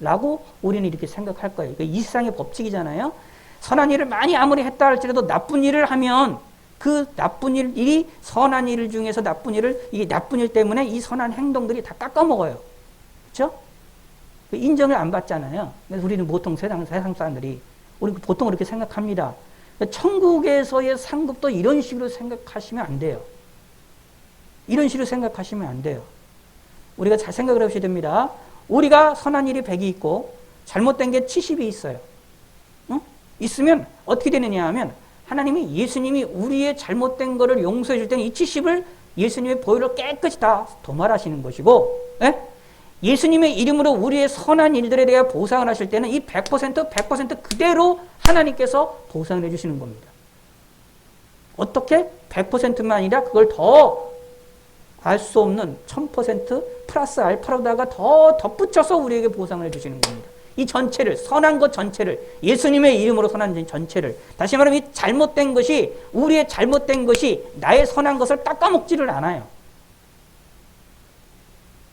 라고 우리는 이렇게 생각할 거예요. 이 세상의 법칙이잖아요. 선한 일을 많이 아무리 했다 할지라도 나쁜 일을 하면 그 나쁜 일이 선한 일 중에서 이게 나쁜 일 때문에 이 선한 행동들이 다 깎아먹어요. 그렇죠? 인정을 안 받잖아요. 그래서 우리는 보통 세상 사람들이 우리 보통 그렇게 생각합니다. 천국에서의 상급도 이런 식으로 생각하시면 안 돼요. 이런 식으로 생각하시면 안 돼요. 우리가 잘 생각을 해보셔야 됩니다. 우리가 선한 일이 100이 있고 잘못된 게 70이 있어요. 있으면 어떻게 되느냐 하면 예수님이 우리의 잘못된 거를 용서해 줄 때는 이 70을 예수님의 보혈로 깨끗이 다 도말하시는 것이고, 예수님의 이름으로 우리의 선한 일들에 대해 보상을 하실 때는 이 100% 그대로 하나님께서 보상을 해주시는 겁니다. 어떻게? 100%만 아니라 그걸 더 알 수 없는 1000% 플러스 알파로다가 더 덧붙여서 우리에게 보상을 해주시는 겁니다. 이 전체를, 선한 것 전체를, 예수님의 이름으로 선한 것 전체를, 다시 말하면 이 잘못된 것이, 우리의 잘못된 것이 나의 선한 것을 닦아먹지를 않아요.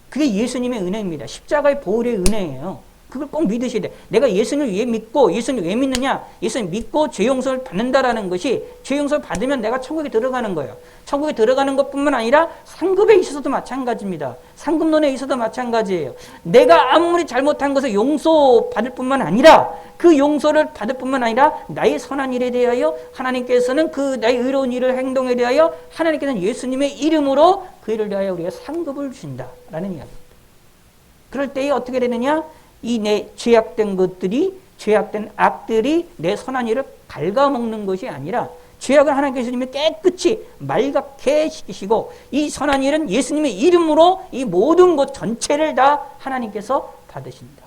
그게 예수님의 은혜입니다. 십자가의 보혈의 은혜예요. 그걸 꼭 믿으셔야 돼. 내가 예수님을 왜 믿고, 예수님을 왜 믿느냐? 예수님 믿고 죄 용서를 받는다라는 것이, 죄 용서를 받으면 내가 천국에 들어가는 거예요. 천국에 들어가는 것뿐만 아니라 상급에 있어서도 마찬가지입니다. 상급론에 있어도 마찬가지예요. 내가 아무리 잘못한 것을 용서받을 뿐만 아니라, 그 용서를 받을 뿐만 아니라 나의 선한 일에 대하여 하나님께서는 그 나의 의로운 일을 행동에 대하여 하나님께서는 예수님의 이름으로 그 일을 대하여 우리가 상급을 주신다라는 이야기입니다. 그럴 때에 어떻게 되느냐? 이 내 죄악된 것들이, 죄악된 악들이 내 선한 일을 갉아먹는 것이 아니라 죄악을 하나님께서 깨끗이 말갛게 시키시고, 이 선한 일은 예수님의 이름으로 이 모든 것 전체를 다 하나님께서 받으신다.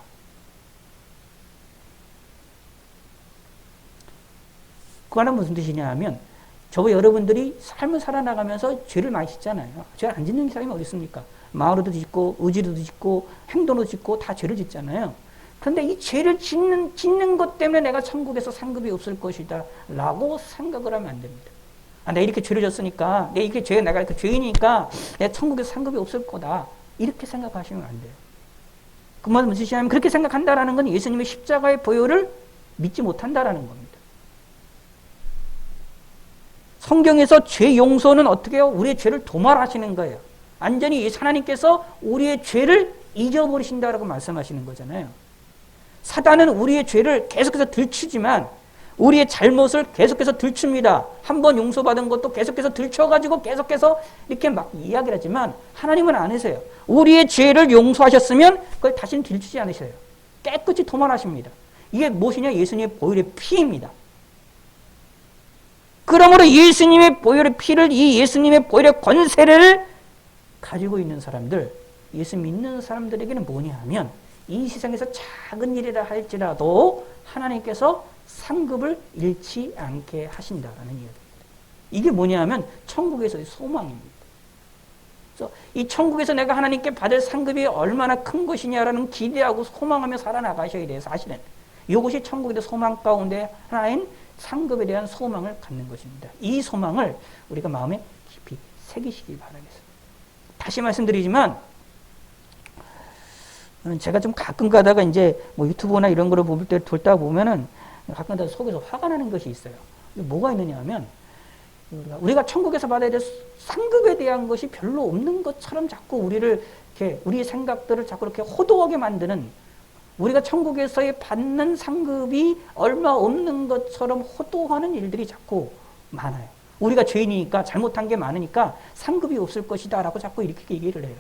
그 말은 무슨 뜻이냐 하면, 여러분들이 삶을 살아나가면서 죄를 많이 짓잖아요. 죄를 안 짓는 사람이 어디 있습니까? 마음으로도 짓고, 의지로도 짓고, 행동으로 짓고, 다 죄를 짓잖아요. 그런데 이 죄를 짓는 것 때문에 내가 천국에서 상급이 없을 것이다 라고 생각을 하면 안 됩니다. 내가 이렇게 죄를 졌으니까, 내가 이렇게 죄인이니까 내가 천국에서 상급이 없을 거다, 이렇게 생각하시면 안 돼요. 그 말은 무슨 뜻이냐면, 그렇게 생각한다라는 건 예수님의 십자가의 보혈을 믿지 못한다라는 겁니다. 성경에서 죄 용서는 어떻게 해요? 우리의 죄를 도말하시는 거예요. 완전히 하나님께서 우리의 죄를 잊어버리신다라고 말씀하시는 거잖아요. 사단은 우리의 죄를 계속해서 들추지만, 우리의 잘못을 계속해서 들춥니다. 한 번 용서받은 것도 계속해서 들춰가지고 계속해서 이렇게 막 이야기를 하지만, 하나님은 안 하세요. 우리의 죄를 용서하셨으면 그걸 다시는 들추지 않으셔요. 깨끗이 도말하십니다. 이게 무엇이냐? 예수님의 보혈의 피입니다. 그러므로 예수님의 보혈의 피를, 이 예수님의 보혈의 권세를 가지고 있는 사람들, 예수 믿는 사람들에게는 뭐냐 하면, 이 세상에서 작은 일이라 할지라도 하나님께서 상급을 잃지 않게 하신다라는 이야기입니다. 이게 뭐냐 하면 천국에서의 소망입니다. 그래서 이 천국에서 내가 하나님께 받을 상급이 얼마나 큰 것이냐라는 기대하고 소망하며 살아나가셔야 돼요. 사실은 이것이 천국의 소망 가운데 하나인 상급에 대한 소망을 갖는 것입니다. 이 소망을 우리가 마음에 깊이 새기시기 바라겠습니다. 다시 말씀드리지만, 제가 좀 가끔 가다가 이제 뭐 유튜브나 이런 거를 볼 때 돌다 보면은 가끔 가다 속에서 화가 나는 것이 있어요. 뭐가 있느냐 하면, 우리가 천국에서 받아야 될 상급에 대한 것이 별로 없는 것처럼 자꾸 우리의 생각들을 자꾸 이렇게 호도하게 만드는 우리가 천국에서의 받는 상급이 얼마 없는 것처럼 호도하는 일들이 자꾸 많아요. 우리가 죄인이니까 잘못한 게 많으니까 상급이 없을 것이다 라고 자꾸 이렇게 얘기를 해요.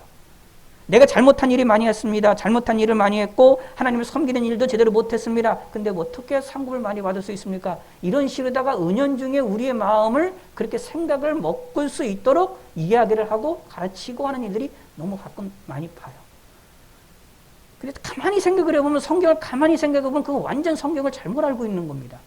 내가 잘못한 일이 많이 했습니다. 잘못한 일을 많이 했고 하나님을 섬기는 일도 제대로 못했습니다. 근데 뭐 어떻게 상급을 많이 받을 수 있습니까? 이런 식으로다가 은연중에 우리의 마음을 그렇게 생각을 먹을 수 있도록 이야기를 하고 가르치고 하는 일들이 너무 가끔 많이 봐요. 그래서 가만히 생각을 해보면 성경을 가만히 생각해보면 그 완전 성경을 잘못 알고 있는 겁니다.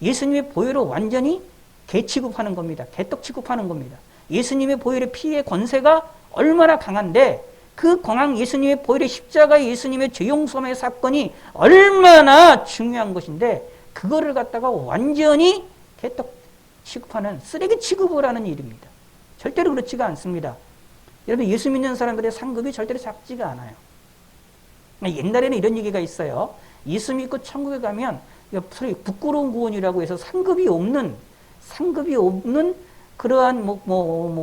예수님의 보혈로 완전히 개 취급하는 겁니다. 개떡 취급하는 겁니다. 예수님의 보혈의 피의 권세가 얼마나 강한데 그 강한 예수님의 보혈의 십자가의 예수님의 죄용서의 사건이 얼마나 중요한 것인데 그거를 갖다가 완전히 개떡 취급하는 쓰레기 취급을 하는 일입니다. 절대로 그렇지가 않습니다. 여러분 예수 믿는 사람들의 상급이 절대로 작지가 않아요. 옛날에는 이런 얘기가 있어요. 예수 믿고 천국에 가면 소위 부끄러운 구원이라고 해서 상급이 없는 그러한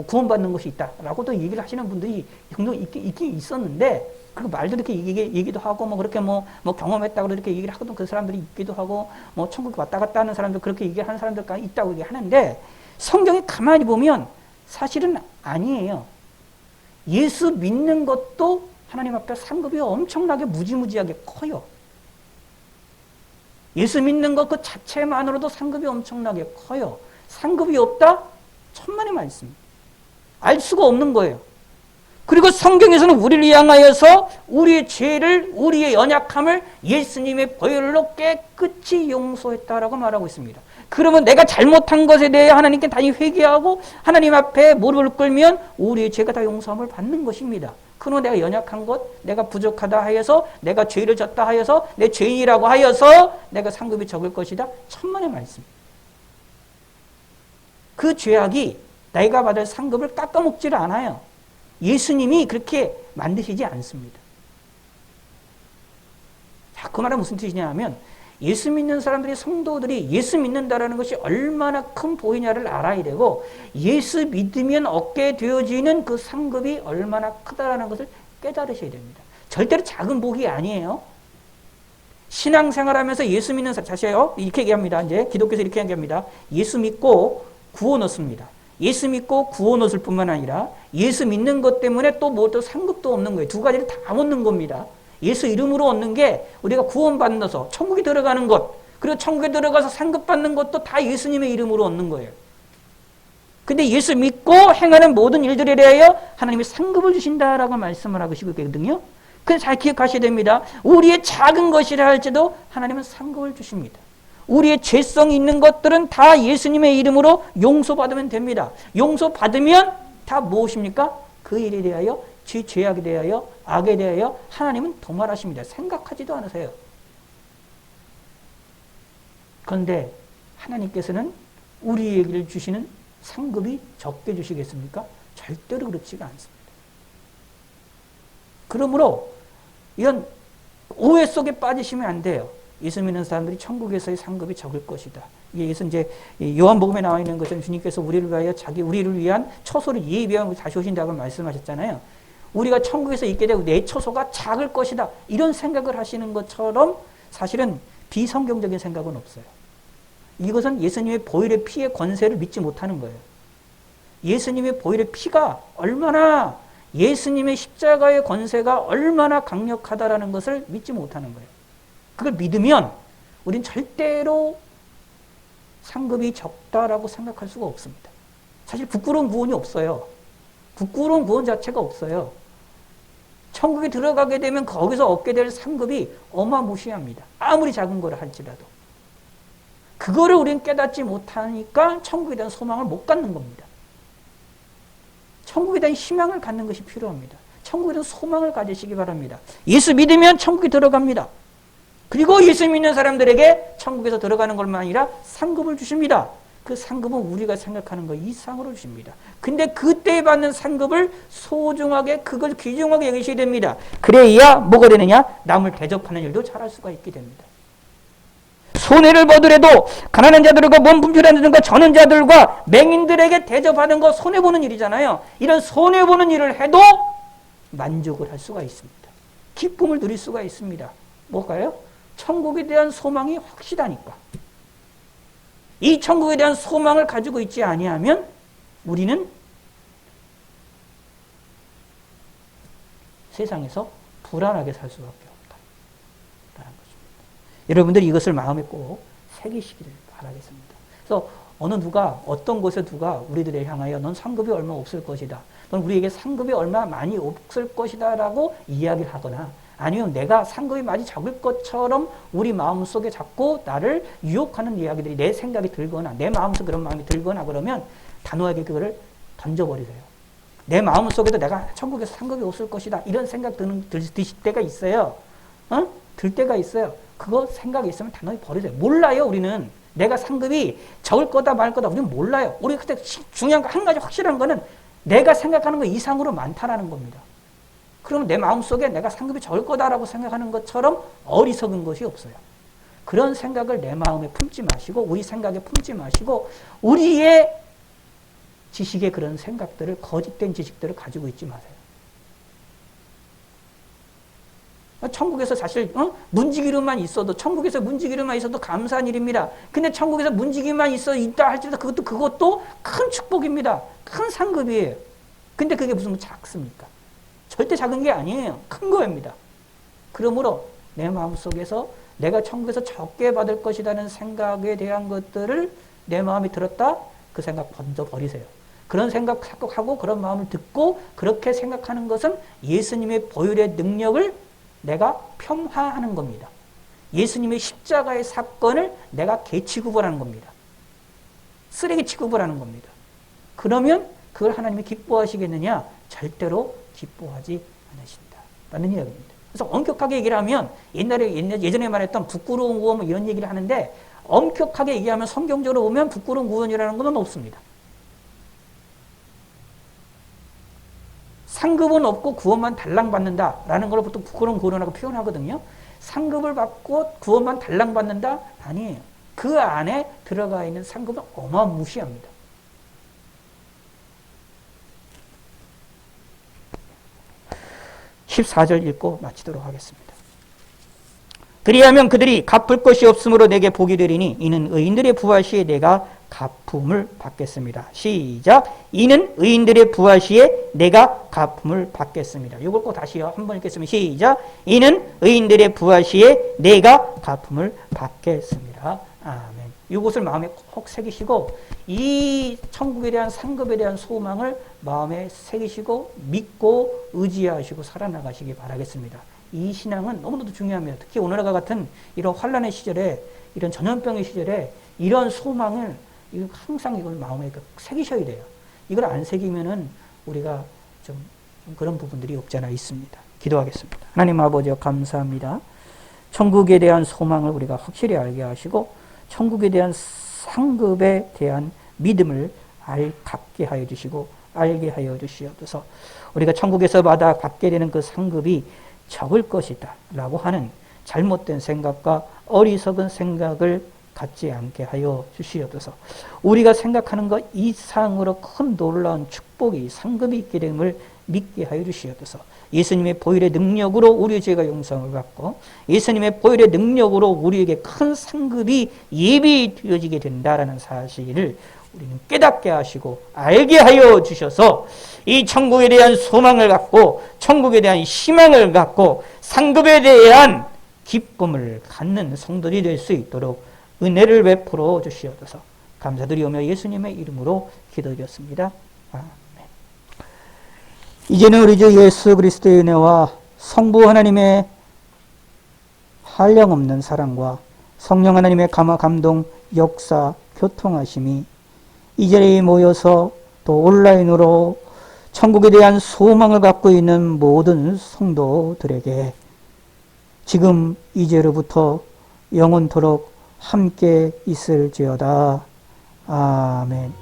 구원받는 것이 있다라고도 얘기를 하시는 분들이 종종 있긴 있었는데 그 말도 이렇게 얘기도 하고 그렇게 경험했다고 이렇게 얘기를 하거든 그 사람들이 있기도 하고 천국 왔다 갔다 하는 사람들 그렇게 얘기하는 사람들까지 있다고 얘기하는데 성경에 가만히 보면 사실은 아니에요. 예수 믿는 것도 하나님 앞에 상급이 엄청나게 무지무지하게 커요. 예수 믿는 것 그 자체만으로도 상급이 엄청나게 커요. 상급이 없다? 천만의 말씀. 알 수가 없는 거예요. 그리고 성경에서는 우리를 향하여서 우리의 죄를, 우리의 연약함을 예수님의 보혈로 깨끗이 용서했다라고 말하고 있습니다. 그러면 내가 잘못한 것에 대해 하나님께 다시 회개하고 하나님 앞에 무릎을 꿇으면 우리의 죄가 다 용서함을 받는 것입니다. 그러면 내가 연약한 것, 내가 부족하다 하여서, 내가 죄를 졌다 하여서, 내 죄인이라고 하여서 내가 상급이 적을 것이다. 천만의 말씀. 그 죄악이 내가 받을 상급을 깎아먹지를 않아요. 예수님이 그렇게 만드시지 않습니다. 자, 그 말은 무슨 뜻이냐 하면 예수 믿는 사람들이 성도들이 예수 믿는다라는 것이 얼마나 큰 보이냐를 알아야 되고 예수 믿으면 얻게 되어지는 그 상급이 얼마나 크다라는 것을 깨달으셔야 됩니다. 절대로 작은 복이 아니에요. 신앙생활하면서 예수 믿는 사람, 자세요. 이렇게 얘기합니다. 이제 기독교에서 이렇게 얘기합니다. 예수 믿고 구원 얻습니다. 예수 믿고 구원 얻을 뿐만 아니라 예수 믿는 것 때문에 또 상급도 얻는 거예요. 두 가지를 다 얻는 겁니다. 예수 이름으로 얻는 게 우리가 구원받아서 천국에 들어가는 것, 그리고 천국에 들어가서 상급 받는 것도 다 예수님의 이름으로 얻는 거예요. 근데 예수 믿고 행하는 모든 일들에 대하여 하나님이 상급을 주신다라고 말씀을 하고 계시거든요. 그래서 잘 기억하셔야 됩니다. 우리의 작은 것이라 할지도 하나님은 상급을 주십니다. 우리의 죄성이 있는 것들은 다 예수님의 이름으로 용서받으면 됩니다. 용서받으면 다 무엇입니까? 그 일에 대하여 죄악에 대하여 악에 대하여 하나님은 도말하십니다. 생각하지도 않으세요. 그런데 하나님께서는 우리에게 주시는 상급이 적게 주시겠습니까? 절대로 그렇지가 않습니다. 그러므로 이런 오해 속에 빠지시면 안 돼요. 예수 믿는 사람들이 천국에서의 상급이 적을 것이다. 이게 이제 요한복음에 나와 있는 것은 주님께서 우리를 위하여 우리를 위한 처소를 예비하고 다시 오신다고 말씀하셨잖아요. 우리가 천국에서 있게 되고 내 처소가 작을 것이다. 이런 생각을 하시는 것처럼 사실은 비성경적인 생각은 없어요. 이것은 예수님의 보혈의 피의 권세를 믿지 못하는 거예요. 예수님의 보혈의 피가 얼마나 예수님의 십자가의 권세가 얼마나 강력하다라는 것을 믿지 못하는 거예요. 그걸 믿으면 우린 절대로 상급이 적다라고 생각할 수가 없습니다. 사실 부끄러운 구원이 없어요. 부끄러운 구원 자체가 없어요. 천국에 들어가게 되면 거기서 얻게 될 상급이 어마무시합니다. 아무리 작은 거라 할지라도. 그거를 우리는 깨닫지 못하니까 천국에 대한 소망을 못 갖는 겁니다. 천국에 대한 희망을 갖는 것이 필요합니다. 천국에 대한 소망을 가지시기 바랍니다. 예수 믿으면 천국에 들어갑니다. 그리고 예수 믿는 사람들에게 천국에서 들어가는 것만 아니라 상급을 주십니다. 그 상급은 우리가 생각하는 것 이상으로 주십니다. 근데 그때 받는 상급을 소중하게 그걸 귀중하게 여기셔야 됩니다. 그래야 뭐가 되느냐? 남을 대접하는 일도 잘할 수가 있게 됩니다. 손해를 보더라도 가난한 자들과 몸 분출하는 자들과 저는 자들과 맹인들에게 대접하는 거 손해보는 일이잖아요. 이런 손해보는 일을 해도 만족을 할 수가 있습니다. 기쁨을 누릴 수가 있습니다. 뭘까요? 천국에 대한 소망이 확실하니까. 이 천국에 대한 소망을 가지고 있지 아니하면 우리는 세상에서 불안하게 살 수밖에 없다라는 것입니다. 여러분들이 이것을 마음에 꼭 새기시기를 바라겠습니다. 그래서 어느 누가 어떤 곳에 누가 우리들에 향하여 넌 상급이 얼마 없을 것이다. 넌 우리에게 상급이 얼마 많이 없을 것이다 라고 이야기를 하거나 아니면 내가 상급이 많이 적을 것처럼 우리 마음속에 자꾸 나를 유혹하는 이야기들이 내 생각이 들거나 내 마음속에 그런 마음이 들거나 그러면 단호하게 그거를 던져버리세요. 내 마음속에도 내가 천국에서 상급이 없을 것이다 이런 생각 드실 때가 있어요. 들 때가 있어요. 그거 생각이 있으면 단호히 버리세요. 몰라요. 우리는 내가 상급이 적을 거다 말 거다 우리는 몰라요. 우리 그때 중요한 거 한 가지 확실한 거는 내가 생각하는 것 이상으로 많다라는 겁니다. 그러면 내 마음속에 내가 상급이 적을 거다라고 생각하는 것처럼 어리석은 것이 없어요. 그런 생각을 내 마음에 품지 마시고 우리 생각에 품지 마시고 우리의 지식의 그런 생각들을 거짓된 지식들을 가지고 있지 마세요. 천국에서 사실 문지기로만 있어도 천국에서 문지기로만 있어도 감사한 일입니다. 근데 천국에서 문지기만 있다 할지라도 그것도 큰 축복입니다. 큰 상급이에요. 근데 그게 무슨 작습니까? 절대 작은 게 아니에요. 큰 거입니다. 그러므로 내 마음속에서 내가 천국에서 적게 받을 것이라는 생각에 대한 것들을 내 마음에 들었다? 그 생각 던져버리세요. 그런 생각 하고 그런 마음을 듣고 그렇게 생각하는 것은 예수님의 보혈의 능력을 내가 폄하하는 겁니다. 예수님의 십자가의 사건을 내가 개취급을 겁니다. 쓰레기 취급을 하는 겁니다. 그러면 그걸 하나님이 기뻐하시겠느냐? 절대로 기뻐하지 않으신다. 라는 이야기입니다. 그래서 엄격하게 얘기를 하면 예전에 말했던 부끄러운 구원 이런 얘기를 하는데 엄격하게 얘기하면 성경적으로 보면 부끄러운 구원이라는 것은 없습니다. 상급은 없고 구원만 달랑받는다라는 걸 보통 부끄러운 구원이라고 표현하거든요. 상급을 받고 구원만 달랑받는다? 아니에요. 그 안에 들어가 있는 상급은 어마무시합니다. (14절) 읽고 마치도록 하겠습니다. 그리하면 그들이 갚을 것이 없으므로 내게 복이 되리니 이는 의인들의 부활 시에 내가 갚음을 받겠습니다. 시작. 이는 의인들의 부활 시에 내가 갚음을 받겠습니다. 이걸 꼭 다시요. 한번 읽겠습니다. 시작. 이는 의인들의 부활 시에 내가 갚음을 받겠습니다. 아멘. 이것을 마음에 꼭 새기시고 이 천국에 대한 상급에 대한 소망을 마음에 새기시고 믿고 의지하시고 살아나가시기 바라겠습니다. 이 신앙은 너무나도 중요합니다. 특히 오늘과 같은 이런 환난의 시절에 이런 전염병의 시절에 이런 소망을 항상 이걸 마음에 새기셔야 돼요. 이걸 안 새기면은 우리가 좀 그런 부분들이 없지 않아 있습니다. 기도하겠습니다. 하나님 아버지 감사합니다. 천국에 대한 소망을 우리가 확실히 알게 하시고 천국에 대한 상급에 대한 믿음을 갖게 하여 주시고 알게 하여 주시옵소서. 우리가 천국에서 받게 되는 그 상급이 적을 것이다 라고 하는 잘못된 생각과 어리석은 생각을 갖지 않게 하여 주시옵소서. 우리가 생각하는 것 이상으로 큰 놀라운 축복이 상급이 있게 됨을 믿게 하여 주시옵소서. 예수님의 보혈의 능력으로 우리의 죄가 용서를 받고 예수님의 보혈의 능력으로 우리에게 큰 상급이 예비되어지게 된다라는 사실을 우리는 깨닫게 하시고 알게 하여 주셔서 이 천국에 대한 소망을 갖고 천국에 대한 희망을 갖고 상급에 대한 기쁨을 갖는 성도들이 될 수 있도록 은혜를 베풀어 주시옵소서. 감사드리오며 예수님의 이름으로 기도드렸습니다. 아멘. 이제는 우리 주 예수 그리스도의 은혜와 성부 하나님의 한량없는 사랑과 성령 하나님의 감화 감동 역사 교통하심이 이 자리에 모여서 또 온라인으로 천국에 대한 소망을 갖고 있는 모든 성도들에게 지금 이제로부터 영원토록 함께 있을지어다. 아멘.